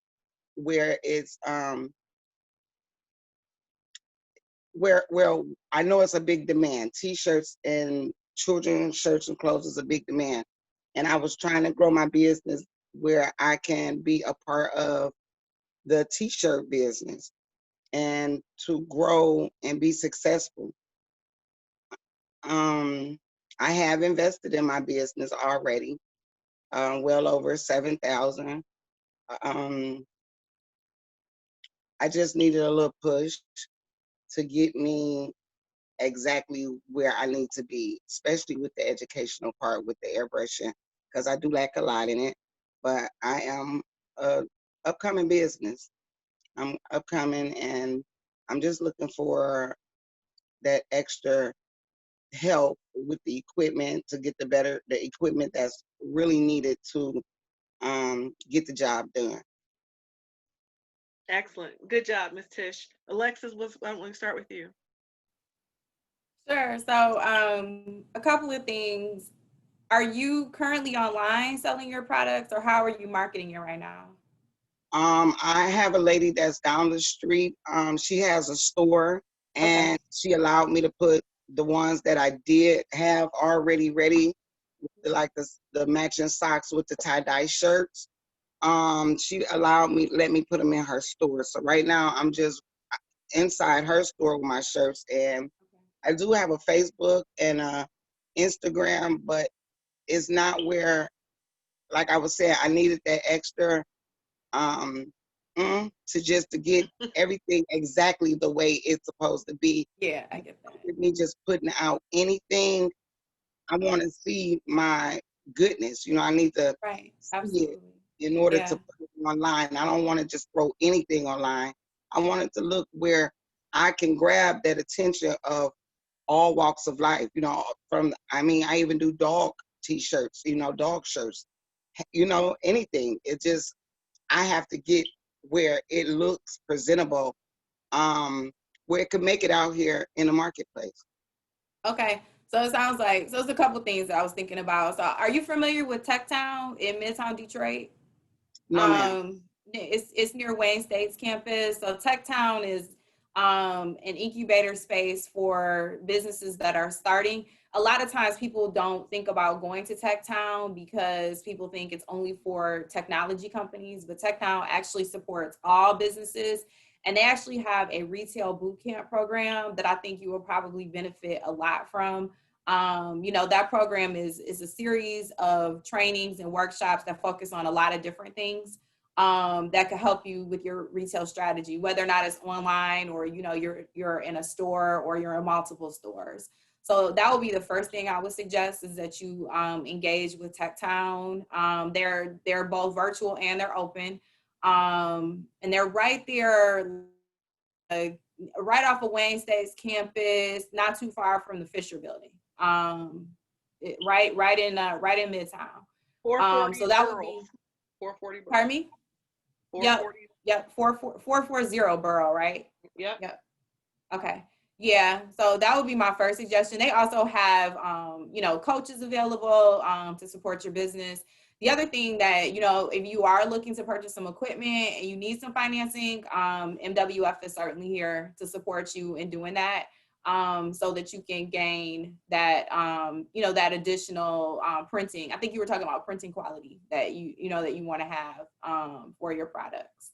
where it's, where I know it's a big demand. T-shirts and children's shirts and clothes is a big demand. And I was trying to grow my business where I can be a part of the t-shirt business and to grow and be successful. I have invested in my business already, well over 7,000. I just needed a little push to get me exactly where I need to be, especially with the educational part with the airbrushing, because I do lack a lot in it. But I am a upcoming business. I'm upcoming, and I'm just looking for that extra help with the equipment to get the equipment that's really needed to get the job done. Excellent. Good job, Ms. Tish. Alexis, why don't we start with you? Sure. So a couple of things. Are you currently online selling your products, or how are you marketing it right now? I have a lady that's down the street. She has a store, and she allowed me to put the ones that I did have already ready, like the matching socks with the tie-dye shirts. She allowed me, let me put them in her store. So right now I'm just inside her store with my shirts, and I do have a Facebook and a Instagram, but it's not where, like I was saying, I needed that extra to get everything exactly the way it's supposed to be. Yeah, I get that. With me just putting out anything, I want to see my goodness. I need to see it in order to put it online. I don't want to just throw anything online. I want it to look where I can grab that attention of all walks of life. I even do dog t-shirts, dog shirts, anything. It just, I have to get where it looks presentable, where it can make it out here in the marketplace. Okay. So it sounds like, it's a couple things that I was thinking about. So are you familiar with Techtown in Midtown Detroit? No, ma'am. It's near Wayne State's campus. So Techtown is an incubator space for businesses that are starting. A lot of times people don't think about going to Techtown because people think it's only for technology companies, but Techtown actually supports all businesses. And they actually have a retail boot camp program that I think you will probably benefit a lot from. That program is a series of trainings and workshops that focus on a lot of different things that could help you with your retail strategy, whether or not it's online or, you're in a store or you're in multiple stores. So that would be the first thing I would suggest, is that you engage with Techtown. They're both virtual and they're open. And they're right there, right off of Wayne State's campus, not too far from the Fisher Building. Right in Midtown. 440 so that would be 440. Pardon me? 440. Yep. 440 Borough, right? Yep. Okay. Yeah. So that would be my first suggestion. They also have coaches available to support your business. The other thing that, if you are looking to purchase some equipment and you need some financing, MWF is certainly here to support you in doing that, so that you can gain that, that additional printing. I think you were talking about printing quality that you want to have for your products.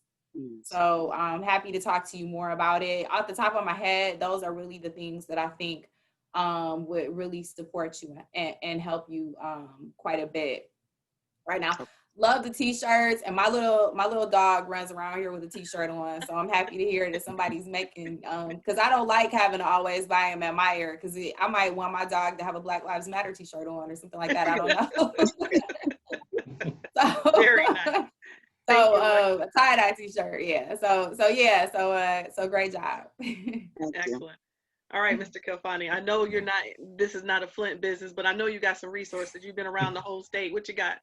So I'm happy to talk to you more about it. Off the top of my head, those are really the things that I think would really support you and help you quite a bit right now. Love the t-shirts, and my little dog runs around here with a t-shirt on, so I'm happy to hear that somebody's making, because I don't like having to always buy them at Meijer, because I might want my dog to have a Black Lives Matter t-shirt on or something like that. I don't know. Very nice. So a tie-dye t-shirt, yeah. So great job. Excellent. All right, Mr. Kilfani, I know this is not a Flint business, but I know you got some resources. You've been around the whole state. What you got?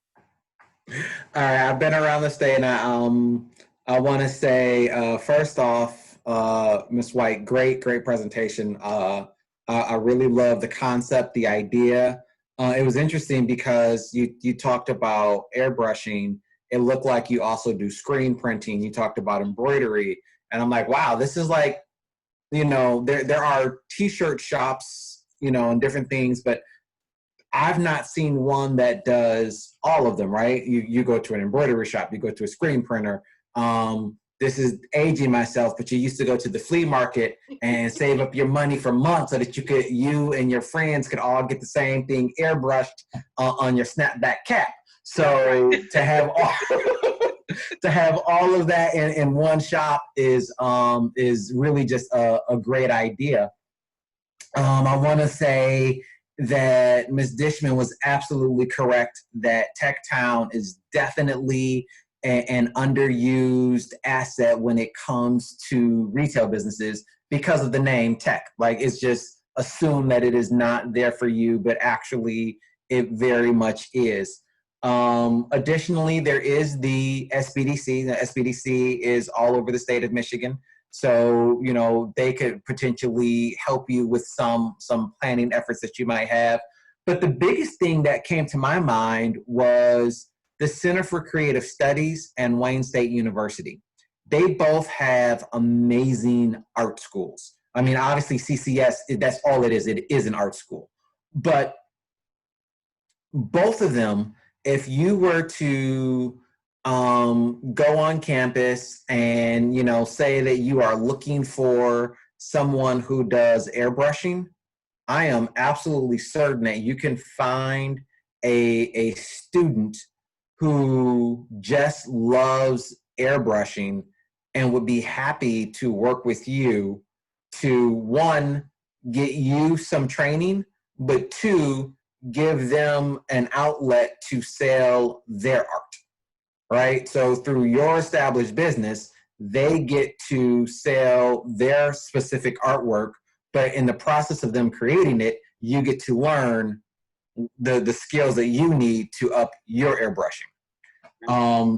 All right, I've been around the state, and I want to say, first off, Ms. White, great presentation. I really love the concept, the idea. It was interesting because you talked about airbrushing. It looked like you also do screen printing. You talked about embroidery, and I'm like, wow, this is like, there are t-shirt shops, and different things, but I've not seen one that does all of them, right? You go to an embroidery shop, you go to a screen printer. This is aging myself, but you used to go to the flea market and save up your money for months so that you and your friends could all get the same thing airbrushed on your snapback cap. So to have all to have all of that in one shop is really just a great idea. I want to say that Ms. Dishman was absolutely correct that Tech Town is definitely an underused asset when it comes to retail businesses because of the name tech. Like, it's just assumed that it is not there for you, but actually it very much is. Additionally, there is the SBDC. The SBDC is all over the state of Michigan. So, you know, they could potentially help you with some planning efforts that you might have. But the biggest thing that came to my mind was the Center for Creative Studies and Wayne State University. They both have amazing art schools. I mean, obviously CCS, that's all it is. It is an art school. But both of them, if you were to go on campus and, you know, say that you are looking for someone who does airbrushing, I am absolutely certain that you can find a student who just loves airbrushing and would be happy to work with you to, one, get you some training, but two, give them an outlet to sell their art, right? So through your established business, they get to sell their specific artwork, but in the process of them creating it, you get to learn the skills that you need to up your airbrushing.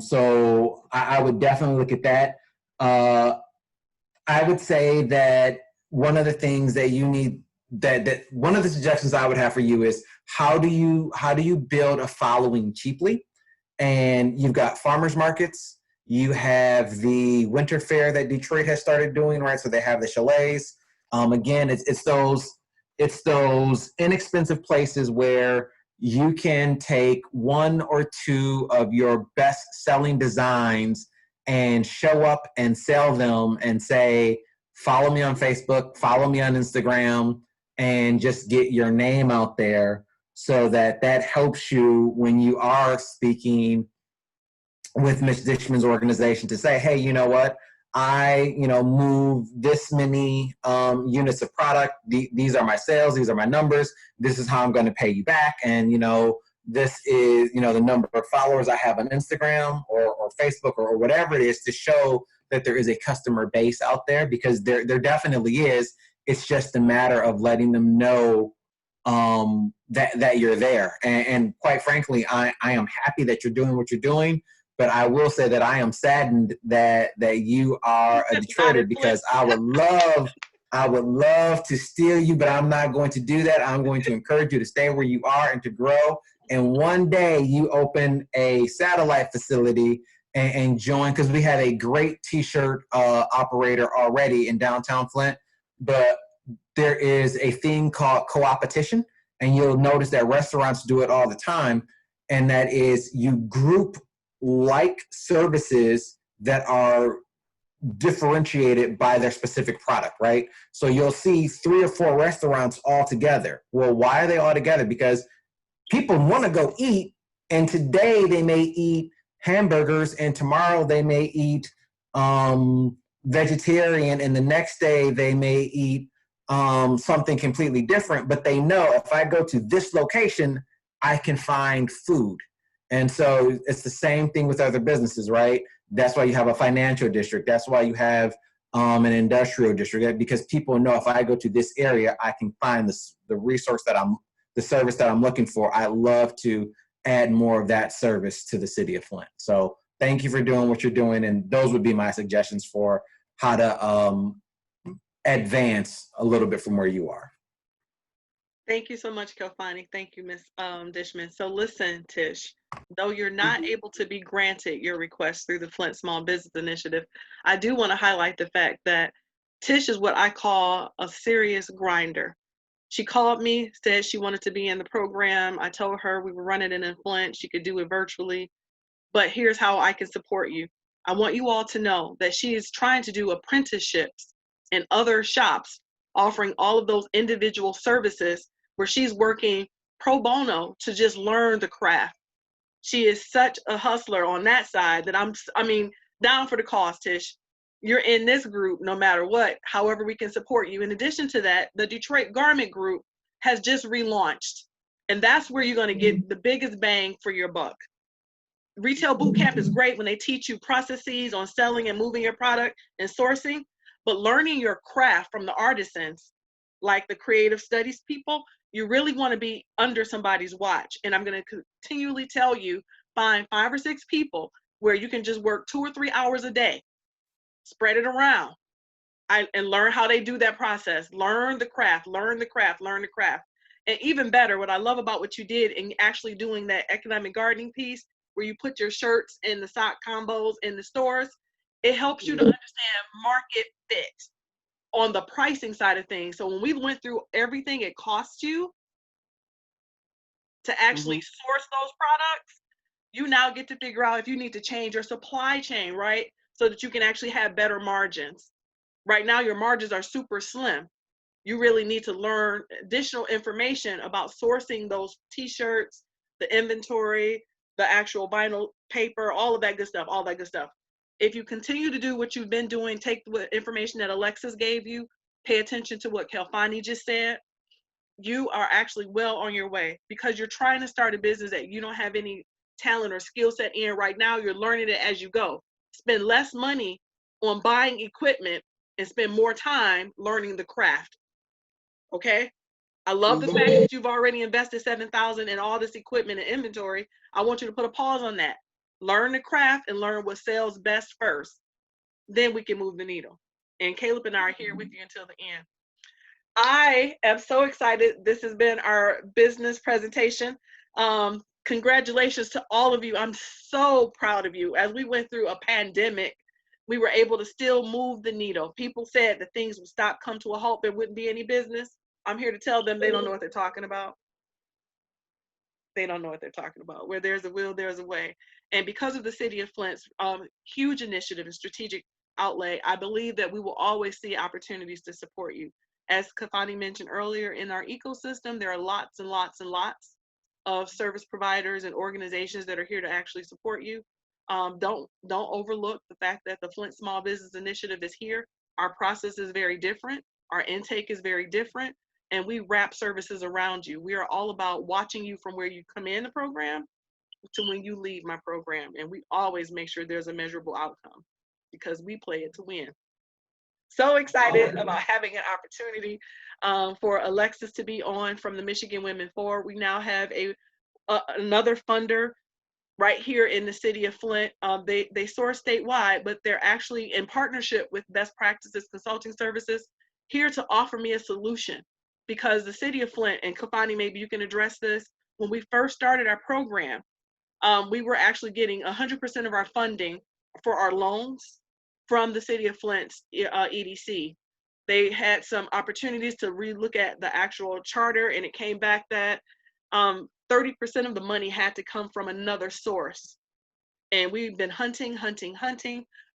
So I would definitely look at that. I would say that one of the things that you need, that one of the suggestions I would have for you is how do you build a following cheaply? And you've got farmers markets, you have the winter fair that Detroit has started doing, right? So they have the chalets. Again, it's those inexpensive places where you can take one or two of your best selling designs and show up and sell them and say, follow me on Facebook, follow me on Instagram, and just get your name out there so that helps you when you are speaking with Ms. Dishman's organization to say, hey, you know what? I, move this many units of product. These are my sales. These are my numbers. This is how I'm going to pay you back. And, this is, the number of followers I have on Instagram or Facebook or whatever it is to show that there is a customer base out there, because there definitely is. It's just a matter of letting them know that you're there. And quite frankly, I am happy that you're doing what you're doing. But I will say that I am saddened that you are a Detroiter, because I would love to steal you, but I'm not going to do that. I'm going to encourage you to stay where you are and to grow. And one day you open a satellite facility and join, because we have a great T-shirt operator already in downtown Flint. But there is a thing called co-opetition, and you'll notice that restaurants do it all the time. And that is, you group like services that are differentiated by their specific product, right? So you'll see 3 or 4 restaurants all together. Well, why are they all together? Because people want to go eat, and today they may eat hamburgers, and tomorrow they may eat vegetarian, and the next day they may eat something completely different. But they know, if I go to this location, I can find food. And so it's the same thing with other businesses, right? That's why you have a financial district. That's why you have an industrial district, because people know, if I go to this area, I can find the service that I'm looking for. I love to add more of that service to the city of Flint. So thank you for doing what you're doing. And those would be my suggestions for how to advance a little bit from where you are. Thank you so much, Kelfani. Thank you, Ms. Dishman. So listen, Tish, though you're not able to be granted your request through the Flint Small Business Initiative, I do want to highlight the fact that Tish is what I call a serious grinder. She called me, said she wanted to be in the program. I told her we were running it in Flint. She could do it virtually, but here's how I can support you. I want you all to know that she is trying to do apprenticeships in other shops, offering all of those individual services where she's working pro bono to just learn the craft. She is such a hustler on that side that I mean, down for the cause, Tish. You're in this group no matter what, however we can support you. In addition to that, the Detroit Garment Group has just relaunched, and that's where you're going to get the biggest bang for your buck. Retail boot camp is great when they teach you processes on selling and moving your product and sourcing, but learning your craft from the artisans, like the creative studies people, you really want to be under somebody's watch. And I'm going to continually tell you, find 5 or 6 people where you can just work 2 or 3 hours a day, spread it around, and learn how they do that process. Learn the craft, learn the craft, learn the craft. And even better, what I love about what you did in actually doing that economic gardening piece, where you put your shirts and the sock combos in the stores, it helps you to understand market fit on the pricing side of things. So when we went through everything it costs you to actually source those products, you now get to figure out if you need to change your supply chain, right? So that you can actually have better margins. Right now, your margins are super slim. You really need to learn additional information about sourcing those t-shirts, the inventory, the actual vinyl paper, all of that good stuff, all that good stuff. If you continue to do what you've been doing, take the information that Alexis gave you, pay attention to what Kelfani just said, you are actually well on your way, because you're trying to start a business that you don't have any talent or skill set in right now. You're learning it as you go. Spend less money on buying equipment and spend more time learning the craft. Okay? I love the fact that you've already invested $7,000 in all this equipment and inventory. I want you to put a pause on that. Learn the craft and learn what sells best first. Then we can move the needle. And Caleb and I are here with you until the end. I am so excited. This has been our business presentation. Congratulations to all of you. I'm so proud of you. As we went through a pandemic, we were able to still move the needle. People said that things would stop, come to a halt, there wouldn't be any business. I'm here to tell them they don't know what they're talking about. They don't know what they're talking about. Where there's a will, there's a way. And because of the city of Flint's huge initiative and strategic outlay, I believe that we will always see opportunities to support you. As Kafani mentioned earlier, in our ecosystem, there are lots and lots and lots of service providers and organizations that are here to actually support you. Don't overlook the fact that the Flint Small Business Initiative is here. Our process is very different. Our intake is very different. And we wrap services around you. We are all about watching you from where you come in the program to when you leave my program. And we always make sure there's a measurable outcome, because we play it to win. So excited about having an opportunity for Alexis to be on from the Michigan Women Forward. We now have another funder right here in the city of Flint. They source statewide, but they're actually in partnership with Best Practices Consulting Services here to offer me a solution. Because the city of Flint, and Kafani, maybe you can address this, when we first started our program, we were actually getting 100% of our funding for our loans from the city of Flint's EDC. They had some opportunities to relook at the actual charter, and it came back that 30% of the money had to come from another source. And we've been hunting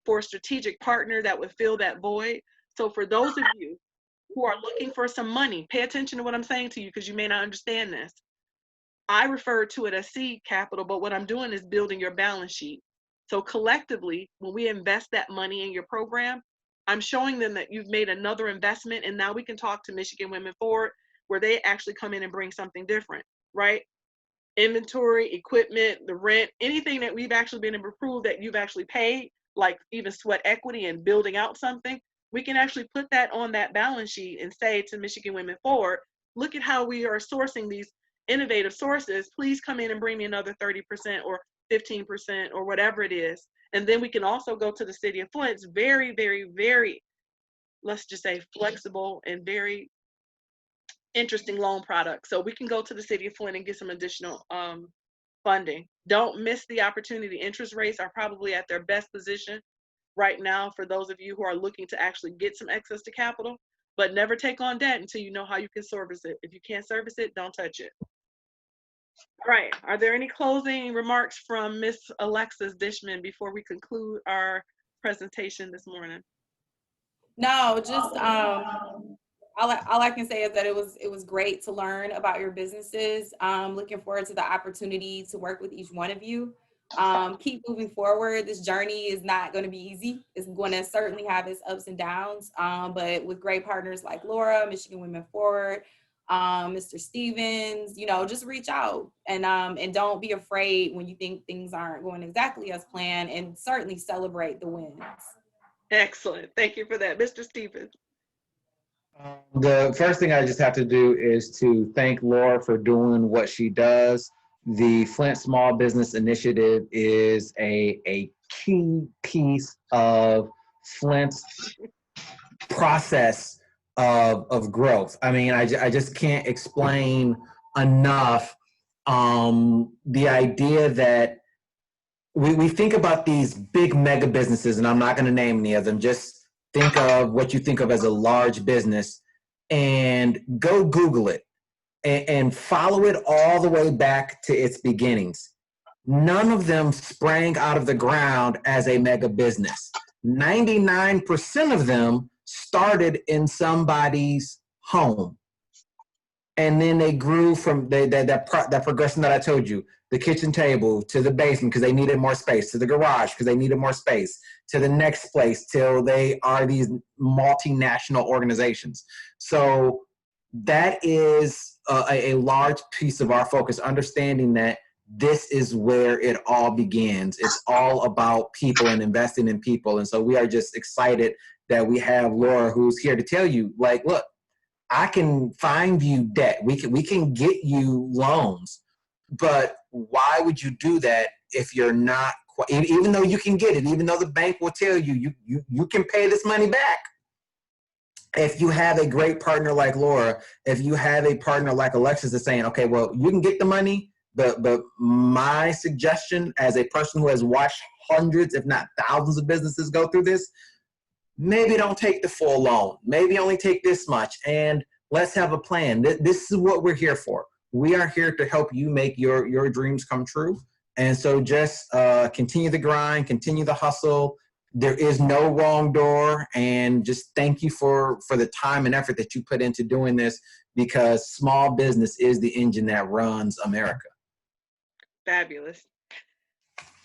for a strategic partner that would fill that void. So for those of you who are looking for some money, pay attention to what I'm saying to you, because you may not understand this. I refer to it as seed capital, but what I'm doing is building your balance sheet. So collectively, when we invest that money in your program, I'm showing them that you've made another investment, and now we can talk to Michigan Women Forward, where they actually come in and bring something different, right? Inventory, equipment, the rent, anything that we've actually been able to prove that you've actually paid, like even sweat equity and building out something, we can actually put that on that balance sheet and say to Michigan Women Forward, look at how we are sourcing these innovative sources. Please come in and bring me another 30% or 15% or whatever it is. And then we can also go to the city of Flint's very, very, very, let's just say, flexible and very interesting loan product. So we can go to the city of Flint and get some additional funding. Don't miss the opportunity. Interest rates are probably at their best position right now for those of you who are looking to actually get some access to capital. but never take on debt until you know how you can service it. If you can't service it, don't touch it. All right. Are there any closing remarks from Miss Alexis Dishman before we conclude our presentation this morning? No, just all I can say is that it was great to learn about your businesses. Looking forward to the opportunity to work with each one of you. Keep moving forward. This journey is not going to be easy. It's going to certainly have its ups and downs, but with great partners like Laura, Michigan Women Forward, Mr. Stevens, just reach out and don't be afraid when you think things aren't going exactly as planned, and certainly celebrate the wins. Excellent. Thank you for that. Mr. Stevens. The first thing I just have to do is to thank Laura for doing what she does. The Flint Small Business Initiative is a key piece of Flint's process of growth. I mean, I just can't explain enough the idea that we think about these big mega businesses, and I'm not going to name any of them, just think of what you think of as a large business and go Google it and follow it all the way back to its beginnings. None of them sprang out of the ground as a mega business. 99% of them started in somebody's home. And then they grew from that progression that I told you, the kitchen table to the basement because they needed more space, to the garage because they needed more space, to the next place till they are these multinational organizations. So that is a large piece of our focus, understanding that this is where it all begins. It's all about people and investing in people. And so we are just excited that we have Laura, who's here to tell you, like, look, I can find you debt. We can get you loans, but why would you do that if you're not, even though you can get it, even though the bank will tell you, you can pay this money back. If you have a great partner like Laura, if you have a partner like Alexis that's saying, okay, well, you can get the money, but my suggestion as a person who has watched hundreds, if not thousands of businesses go through this, maybe don't take the full loan. Maybe only take this much, and let's have a plan. This is what we're here for. We are here to help you make your dreams come true. And so just continue the grind, continue the hustle. There is no wrong door. And just thank you for the time and effort that you put into doing this, because small business is the engine that runs America. Fabulous.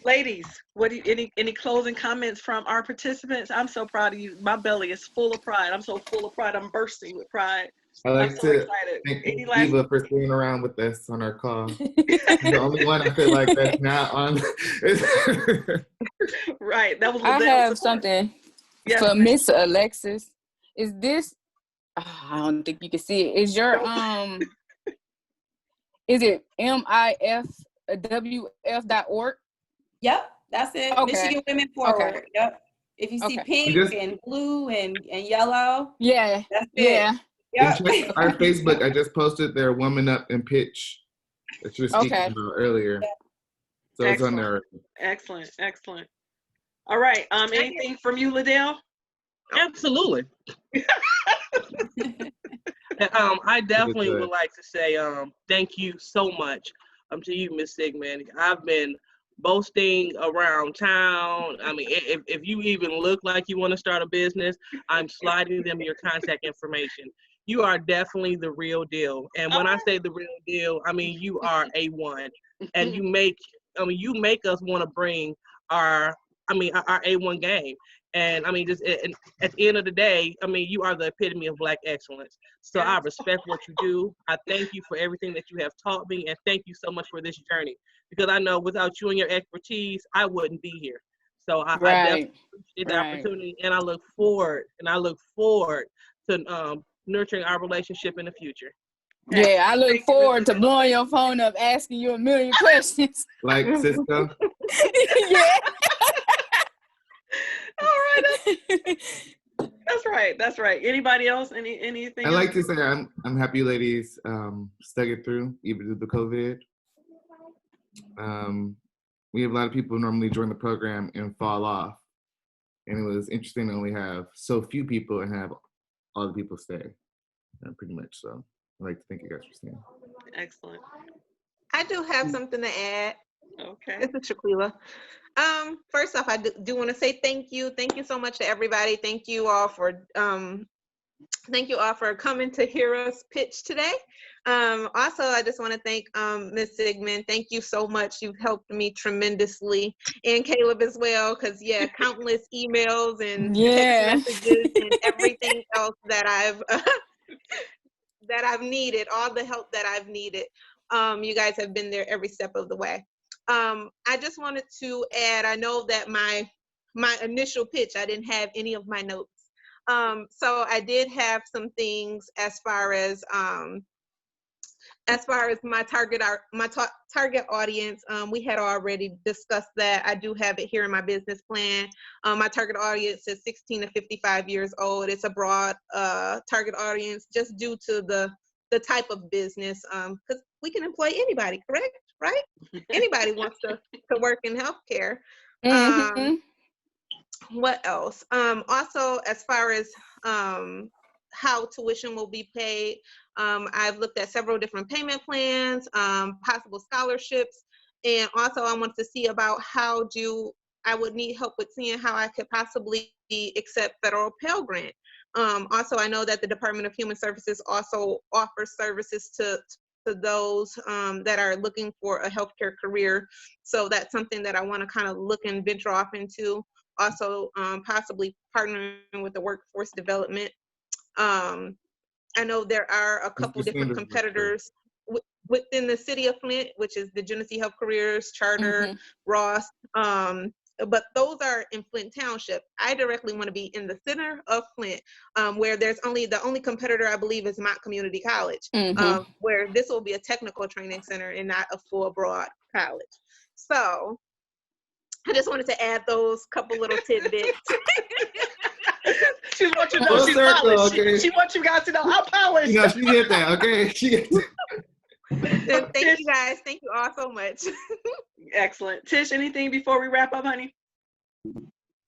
Ladies, any closing comments from our participants? I'm so proud of you. My belly is full of pride. I'm so full of pride. I'm bursting with pride. I like I'm so to excited. thank Any last Eva for staying around with us on our call. The only one I feel like that's not on. Right. That was I Liddell's have support. something Yes, for ma'am. Miss Alexis. Is this? I don't think you can see it. Is your Is it MIFWF.org? Yep, that's it. Okay. Michigan Women Forward. Okay. Yep. If you see Okay. pink and blue and yellow, Yeah. that's it. Yeah. Yep. Check our Facebook. I just posted their Woman Up and Pitch that you were speaking Okay. about earlier. So it's on there. Excellent. Excellent. All right. Anything from you, Liddell? Absolutely. I definitely would like to say thank you so much to you, Miss Sigmund. I've been boasting around town. I mean, if you even look like you want to start a business, I'm sliding them your contact information. You are definitely the real deal. And when I say the real deal, I mean you are A1. And you make us want to bring our A1 game. And I mean, just at the end of the day, I mean, you are the epitome of Black excellence. So I respect what you do. I thank you for everything that you have taught me, and thank you so much for this journey. Because I know without you and your expertise, I wouldn't be here. So I definitely appreciate the opportunity, and I look forward to nurturing our relationship in the future. Yeah, I look forward to blowing your phone up, asking you a million questions. Like Cisco? Yeah. All right. That's right. Anybody else? Anything? I like to say I'm happy you ladies stuck it through, even through the COVID. We have a lot of people who normally join the program and fall off. And it was interesting to only have so few people and have all the people stay, pretty much. So I'd like to thank you guys for staying. Excellent. I do have something to add. Okay. This is Shaquila. First off, I do want to say thank you. Thank you so much to everybody. Thank you all for coming to hear us pitch today. Also, I just want to thank Ms. Sigmund. Thank you so much. You've helped me tremendously, and Caleb as well, because countless emails and text messages and everything else that I've needed, all the help that I've needed. You guys have been there every step of the way. I just wanted to add, I know that my initial pitch, I didn't have any of my notes. So I did have some things as far as my target audience. We had already discussed that. I do have it here in my business plan. My target audience is 16 to 55 years old. It's a broad target audience just due to the type of business, because we can employ anybody, correct? Right? Anybody wants to work in healthcare. What else? Also, as far as how tuition will be paid, I've looked at several different payment plans, possible scholarships, and also I want to see about I would need help with seeing how I could possibly accept federal Pell Grant. Also, I know that the Department of Human Services also offers services to those that are looking for a healthcare career. So that's something that I want to kind of look and venture off into. Also, possibly partnering with the workforce development. I know there are a couple different competitors within the city of Flint, which is the Genesee Health Careers, Charter, Ross. But those are in Flint Township. I directly want to be in the center of Flint, where the only competitor I believe is Mott Community College, where this will be a technical training center and not a full broad college. So I just wanted to add those couple little tidbits. She wants you to know she's polished. Okay. She wants you guys to know I'm polished. You know, she get that, okay? She get that. Thank you guys. Thank you all so much. Excellent. Tish, anything before we wrap up, honey?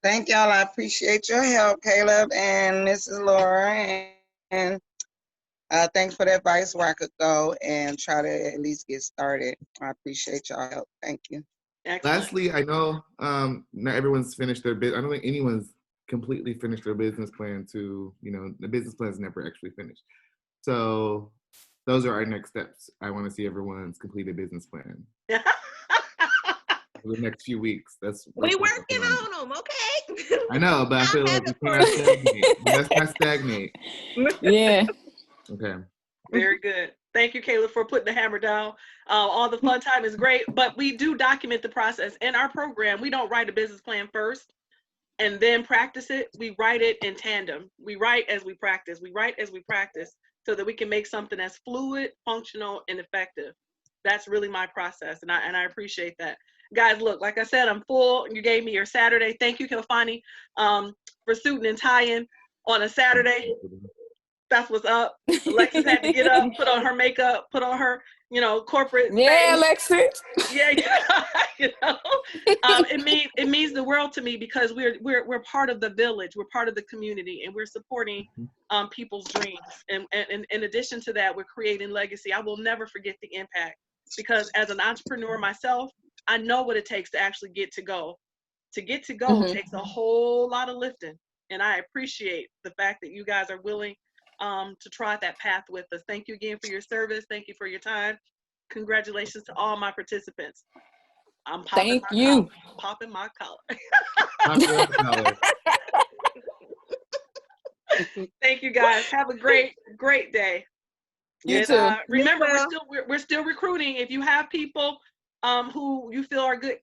Thank y'all. I appreciate your help, Caleb and Mrs. Laura. And thanks for the advice where I could go and try to at least get started. I appreciate y'all help. Thank you. Excellent. Lastly, I know not everyone's finished their business. I don't think anyone's completely finished their business plan the business plan is never actually finished. So those are our next steps. I want to see everyone's completed business plan. For the next few weeks. We working on them, okay? I know, but I feel like we can't stagnate. Let's not stagnate. Yeah. Okay. Very good. Thank you, Caleb, for putting the hammer down. All the fun time is great, but we do document the process. In our program, we don't write a business plan first and then practice it. We write it in tandem. We write as we practice. We write as we practice so that we can make something that's fluid, functional, and effective. That's really my process, and I appreciate that. Guys, look, like I said, I'm full. You gave me your Saturday. Thank you, Kilfani, for suiting and tying on a Saturday. That's what's up. Alexis had to get up, put on her makeup, put on her, corporate. Yeah, Alexis. Yeah, it means the world to me because we're part of the village, we're part of the community, and we're supporting people's dreams. And in addition to that, we're creating legacy. I will never forget the impact because as an entrepreneur myself, I know what it takes to actually get to go. To get to go takes a whole lot of lifting, and I appreciate the fact that you guys are willing to try that path with us. Thank you again for your service. Thank you for your time. Congratulations to all my participants. I'm popping popping my collar. Thank you guys. Have a great day. You too. Remember, we're still recruiting. If you have people who you feel are good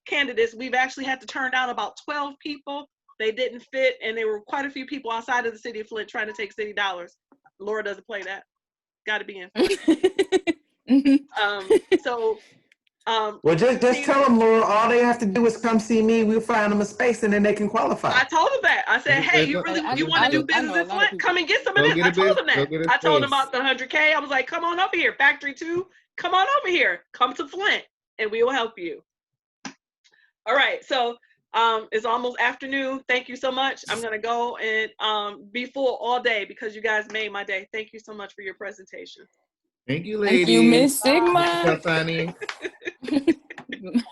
candidates, we've actually had to turn down about 12 people. They didn't fit, and there were quite a few people outside of the city of Flint trying to take city dollars. Laura doesn't play that. Got to be in. Well, just tell them, Laura, all they have to do is come see me. We'll find them a space, and then they can qualify. I told them that. I said, hey, you want to do business in Flint? Come and get some of this. I told them that. I told them about the 100K. I was like, come on over here. Factory 2, come on over here. Come to Flint, and we will help you. All right, so It's almost afternoon. Thank you so much. I'm gonna go and be full all day because you guys made my day. Thank you so much for your presentation. Thank you, Thank ladies. you, Miss Sigma. Thank you, Kalsani.